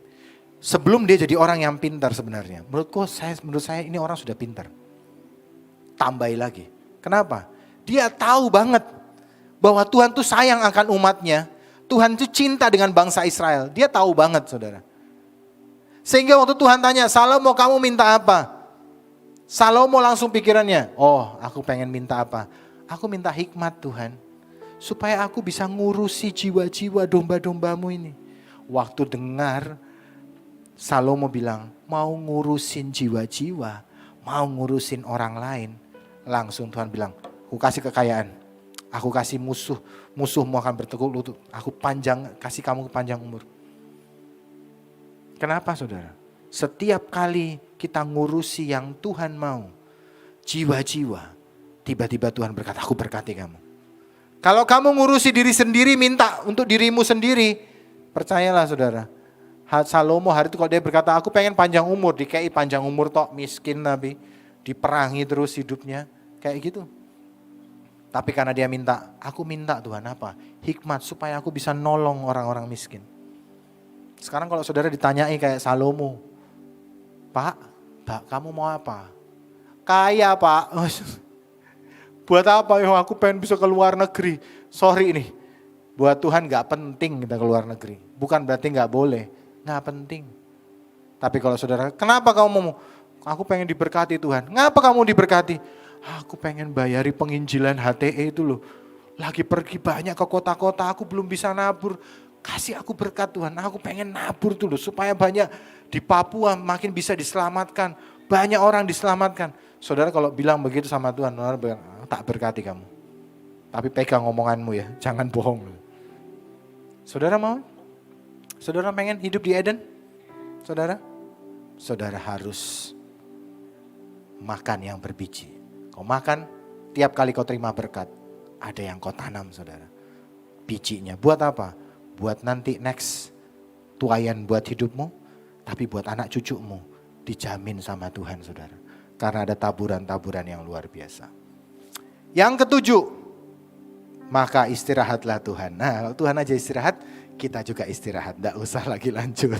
Sebelum dia jadi orang yang pintar sebenarnya. Menurut saya ini orang sudah pintar. Tambahi lagi. Kenapa? Dia tahu banget bahwa Tuhan tuh sayang akan umatnya. Tuhan tuh cinta dengan bangsa Israel. Dia tahu banget saudara. Sehingga waktu Tuhan tanya, Salomo kamu minta apa? Salomo langsung pikirannya, oh aku pengen minta apa? Aku minta hikmat Tuhan. Supaya aku bisa ngurusi jiwa-jiwa domba-dombamu ini. Waktu dengar Salomo bilang, mau ngurusin jiwa-jiwa, mau ngurusin orang lain. Langsung Tuhan bilang, aku kasih kekayaan. Aku kasih musuhmu akan bertekuk lutut. Aku kasih kamu panjang umur. Kenapa saudara? Setiap kali kita ngurusi yang Tuhan mau, jiwa-jiwa, tiba-tiba Tuhan berkata, aku berkati kamu. Kalau kamu ngurusi diri sendiri, minta untuk dirimu sendiri, percayalah saudara. Salomo hari itu kalau dia berkata, aku pengen panjang umur, dikei panjang umur tok, miskin tapi diperangi terus hidupnya, kayak gitu. Tapi karena dia minta, aku minta Tuhan apa? Hikmat supaya aku bisa nolong orang-orang miskin. Sekarang kalau saudara ditanyai kayak Salomo, Pak, kamu mau apa? Kaya Pak. Buat apa ya aku pengen bisa ke luar negeri. Sorry nih, buat Tuhan gak penting kita ke luar negeri. Bukan berarti gak boleh, gak penting. Tapi kalau saudara, kenapa kamu mau? Aku pengen diberkati Tuhan. Ngapa kamu diberkati? Aku pengen bayari penginjilan HTE itu loh. Lagi pergi banyak ke kota-kota, aku belum bisa nabur. Kasih aku berkat Tuhan, aku pengen nabur dulu supaya banyak di Papua makin bisa diselamatkan. Banyak orang diselamatkan. Saudara kalau bilang begitu sama Tuhan, tak berkati kamu. Tapi pegang omonganmu ya, jangan bohong. Saudara mau? Saudara pengen hidup di Eden? Saudara? Saudara harus makan yang berbiji. Kau makan, tiap kali kau terima berkat, ada yang kau tanam saudara. Bijinya, buat apa? Buat nanti next tuayan buat hidupmu, tapi buat anak cucumu dijamin sama Tuhan saudara. Karena ada taburan-taburan yang luar biasa. Yang ketujuh, maka istirahatlah Tuhan. Nah kalau Tuhan aja istirahat, kita juga istirahat. Nggak usah lagi lanjut.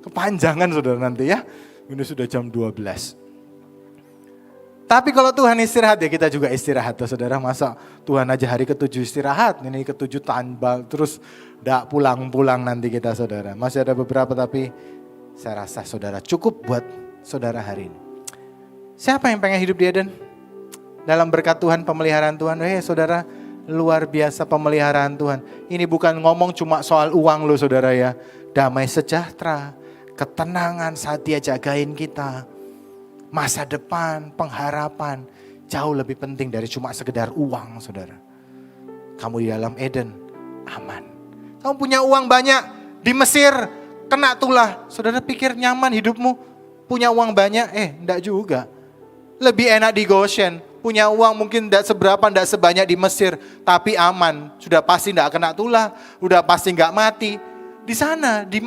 Kepanjangan saudara nanti ya. Ini sudah jam 12. Tapi kalau Tuhan istirahat ya kita juga istirahat tuh saudara. Masa Tuhan aja hari ke-7 istirahat, ini ke-7 tambal terus gak pulang-pulang nanti kita saudara. Masih ada beberapa tapi saya rasa saudara cukup buat saudara hari ini. Siapa yang pengen hidup di Eden? Dalam berkat Tuhan, pemeliharaan Tuhan. Saudara, luar biasa pemeliharaan Tuhan. Ini bukan ngomong cuma soal uang loh saudara ya. Damai sejahtera, ketenangan saat dia jagain kita. Masa depan, pengharapan, jauh lebih penting dari cuma sekedar uang saudara. Kamu di dalam Eden, aman. Kamu punya uang banyak, di Mesir, kena tulah. Saudara pikir nyaman hidupmu, punya uang banyak? Enggak juga. Lebih enak di Goshen, punya uang mungkin tidak seberapa, tidak sebanyak di Mesir, tapi aman. Sudah pasti tidak kena tulah, udah pasti nggak mati. Di sana, di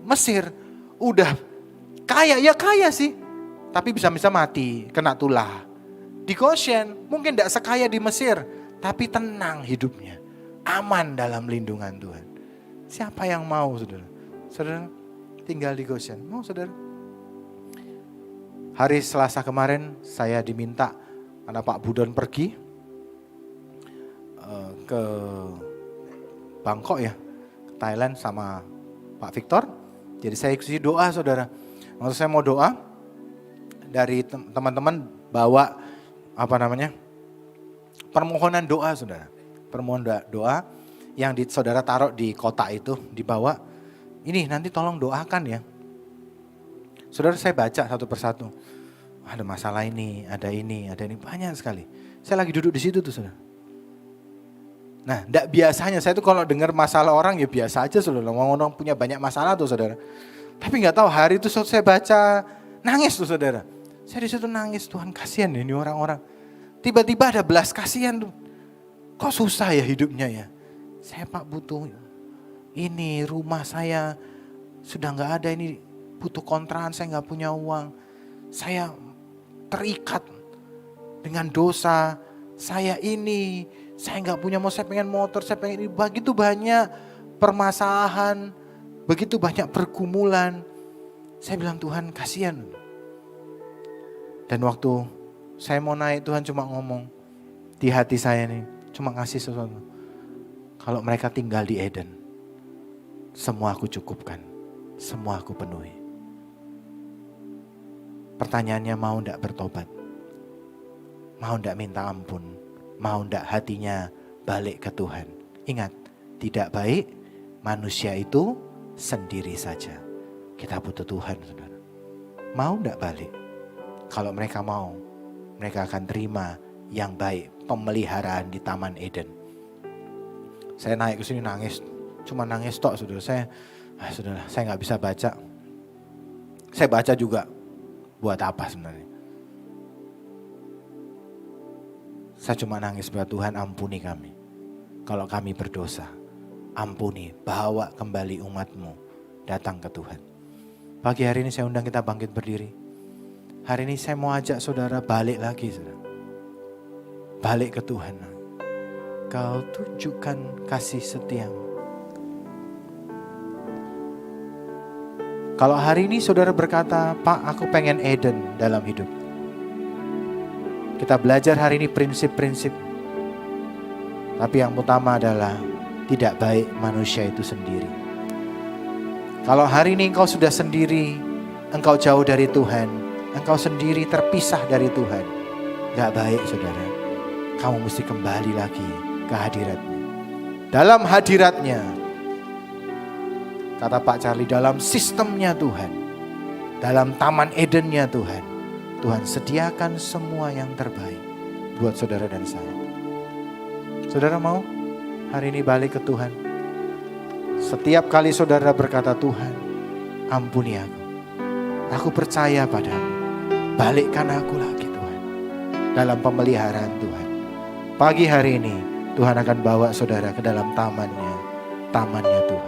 Mesir, udah kaya, ya kaya sih. Tapi bisa-bisa mati, kena tulah. Di Goshen, mungkin tidak sekaya di Mesir, tapi tenang hidupnya. Aman dalam lindungan Tuhan. Siapa yang mau, saudara? Saudara tinggal di Goshen, mau saudara? Hari Selasa kemarin saya diminta, karena Pak Budon pergi ke Bangkok ya, ke Thailand sama Pak Victor. Jadi saya ikuti doa saudara. Waktu saya mau doa, dari teman-teman bawa permohonan doa saudara. Permohonan doa yang saudara taruh di kotak itu, dibawa. Ini nanti tolong doakan ya. Saudara saya baca satu persatu. Ada masalah ini, ada ini, banyak sekali. Saya lagi duduk di situ tuh saudara. Nah, enggak biasanya saya tuh kalau dengar masalah orang ya biasa aja saudara. Orang punya banyak masalah tuh saudara. Tapi enggak tahu hari itu saya baca, nangis tuh saudara. Saya di situ nangis, Tuhan kasihan ini orang-orang. Tiba-tiba ada belas kasihan tuh. Kok susah ya hidupnya ya. Saya Pak butuh ini, rumah saya sudah enggak ada ini, butuh kontrakan, saya enggak punya uang. Saya terikat dengan dosa, saya enggak punya saya pengen motor, saya pengen ini. Begitu banyak permasalahan, begitu banyak pergumulan. Saya bilang Tuhan kasihan. Dan waktu saya mau naik Tuhan cuma ngomong di hati saya nih, cuma ngasih sesuatu. Kalau mereka tinggal di Eden, semua aku cukupkan, semua aku penuhi. Pertanyaannya mau enggak bertobat? Mau enggak minta ampun? Mau enggak hatinya balik ke Tuhan? Ingat, tidak baik manusia itu sendiri saja. Kita butuh Tuhan saudara. Mau enggak balik? Kalau mereka mau, mereka akan terima yang baik, pemeliharaan di Taman Eden. Saya naik ke sini nangis, cuma nangis tok saudara. Saya nggak bisa baca. Saya baca juga, buat apa sebenarnya? Saya cuma nangis bahwa Tuhan ampuni kami. Kalau kami berdosa, ampuni, bawa kembali umat-Mu datang ke Tuhan. Pagi hari ini saya undang kita bangkit berdiri. Hari ini saya mau ajak saudara balik lagi saudara. Balik ke Tuhan. Kau tunjukkan kasih setiamu. Kalau hari ini saudara berkata, Pak aku pengen Eden dalam hidup. Kita belajar hari ini prinsip-prinsip. Tapi yang utama adalah tidak baik manusia itu sendiri. Kalau hari ini engkau sudah sendiri, engkau jauh dari Tuhan, engkau sendiri terpisah dari Tuhan, gak baik saudara. Kamu mesti kembali lagi ke hadiratnya. Dalam hadiratnya, kata Pak Charlie, dalam sistemnya Tuhan, dalam Taman Edennya Tuhan, Tuhan sediakan semua yang terbaik buat saudara dan saya. Saudara mau hari ini balik ke Tuhan? Setiap kali saudara berkata, Tuhan ampuni aku percaya padamu, balikkan aku lagi Tuhan, dalam pemeliharaan Tuhan. Pagi hari ini Tuhan akan bawa saudara ke dalam tamannya Tuhan.